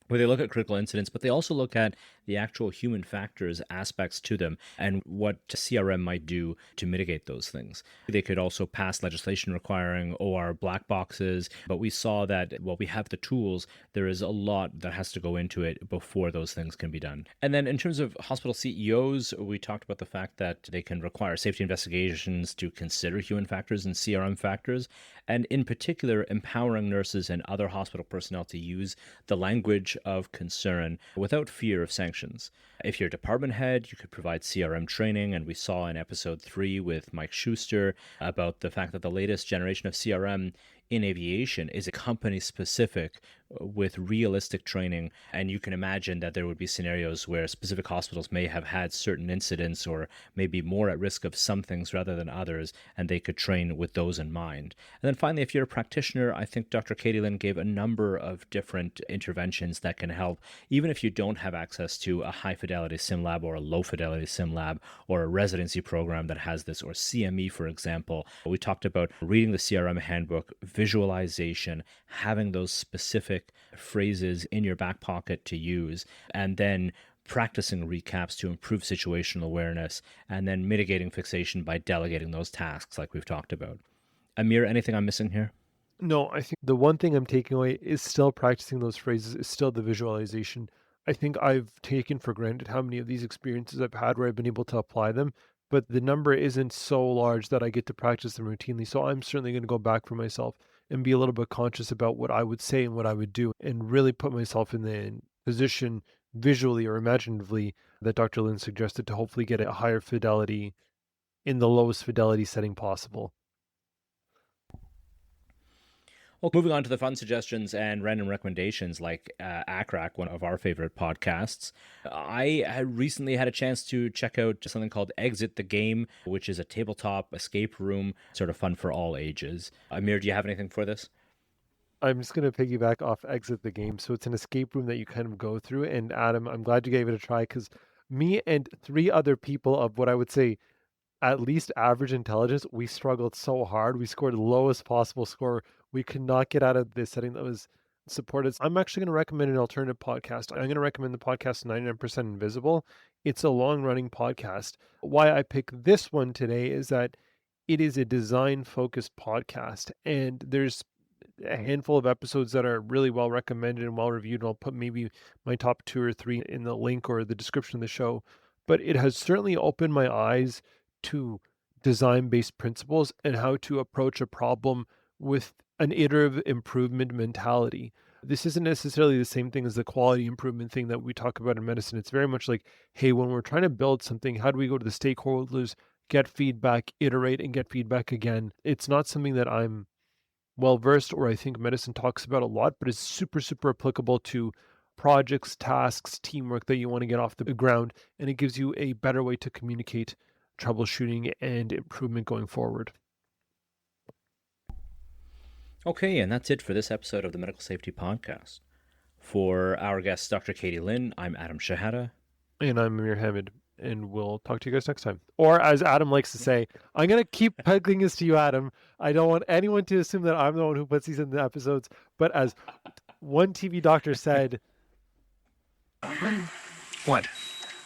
where they look at critical incidents, but they also look at the actual human factors aspects to them and what CRM might do to mitigate those things. They could also pass legislation requiring OR black boxes, but we saw that while we have the tools, there is a lot that has to go into it before those things can be done. And then in terms of hospital CEOs, we talked about the fact that they can require safety investigations to consider human factors and CRM factors, and in particular, empowering nurses and other hospital personnel to use the language of concern without fear of sanctions. If you're a department head, you could provide CRM training, and we saw in episode 3 with Mike Schuster about the fact that the latest generation of CRM in aviation is company specific with realistic training. And you can imagine that there would be scenarios where specific hospitals may have had certain incidents or maybe more at risk of some things rather than others, and they could train with those in mind. And then finally, if you're a practitioner, I think Dr. Katie Lynn gave a number of different interventions that can help, even if you don't have access to a high fidelity sim lab or a low fidelity sim lab or a residency program that has this, or CME, for example. We talked about reading the CRM handbook, visualization, having those specific phrases in your back pocket to use, and then practicing recaps to improve situational awareness, and then mitigating fixation by delegating those tasks like we've talked about. Amir, anything I'm missing here? No, I think the one thing I'm taking away is still practicing those phrases, is still the visualization. I think I've taken for granted how many of these experiences I've had where I've been able to apply them, but the number isn't so large that I get to practice them routinely. So I'm certainly going to go back for myself and be a little bit conscious about what I would say and what I would do, and really put myself in the position visually or imaginatively that Dr. Lynn suggested to hopefully get a higher fidelity in the lowest fidelity setting possible. Well, moving on to the fun suggestions and random recommendations like ACRAC, one of our favorite podcasts. I had recently had a chance to check out something called Exit the Game, which is a tabletop escape room, sort of fun for all ages. Amir, do you have anything for this? I'm just going to piggyback off Exit the Game. So it's an escape room that you kind of go through. And Adam, I'm glad you gave it a try, because me and 3 other people of what I would say at least average intelligence, we struggled so hard. We scored the lowest possible score. We could not get out of the setting that was supported. I'm actually going to recommend an alternative podcast. I'm going to recommend the podcast 99% Invisible. It's a long-running podcast. Why I picked this one today is that it is a design-focused podcast, and there's a handful of episodes that are really well recommended and well reviewed. And I'll put maybe my top 2 or 3 in the link or the description of the show. But it has certainly opened my eyes to design-based principles and how to approach a problem with an iterative improvement mentality. This isn't necessarily the same thing as the quality improvement thing that we talk about in medicine. It's very much like, hey, when we're trying to build something, how do we go to the stakeholders, get feedback, iterate, and get feedback again? It's not something that I'm well-versed or I think medicine talks about a lot, but it's super, super applicable to projects, tasks, teamwork that you want to get off the ground. And it gives you a better way to communicate troubleshooting and improvement going forward. Okay, and that's it for this episode of the Medical Safety Podcast. For our guest, Dr. Katie Lynn, I'm Adam Shahada. And I'm Amir Hamid, and we'll talk to you guys next time. Or as Adam likes to say, I'm going to keep pegging this to you, Adam. I don't want anyone to assume that I'm the one who puts these in the episodes, but as one TV doctor said... What?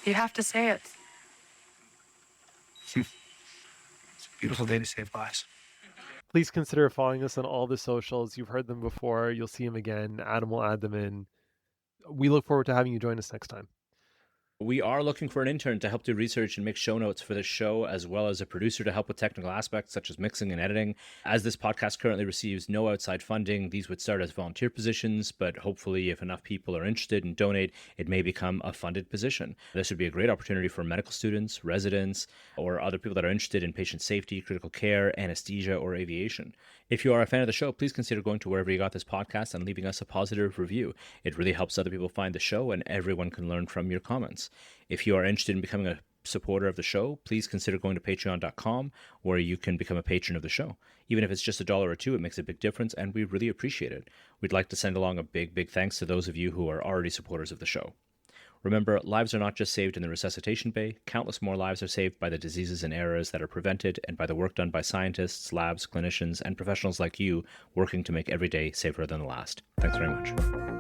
You have to say it. It's a beautiful day to save lives. Please consider following us on all the socials. You've heard them before. You'll see them again. Adam will add them in. We look forward to having you join us next time. We are looking for an intern to help do research and make show notes for this show, as well as a producer to help with technical aspects such as mixing and editing. As this podcast currently receives no outside funding, these would start as volunteer positions, but hopefully if enough people are interested and donate, it may become a funded position. This would be a great opportunity for medical students, residents, or other people that are interested in patient safety, critical care, anesthesia, or aviation. If you are a fan of the show, please consider going to wherever you got this podcast and leaving us a positive review. It really helps other people find the show, and everyone can learn from your comments. If you are interested in becoming a supporter of the show, please consider going to patreon.com, where you can become a patron of the show. Even if it's just $1 or $2, it makes a big difference, and we really appreciate it. We'd like to send along a big thanks to those of you who are already supporters of the show. Remember, lives are not just saved in the resuscitation bay. Countless more lives are saved by the diseases and errors that are prevented and by the work done by scientists, labs, clinicians, and professionals like you working to make every day safer than the last. Thanks very much.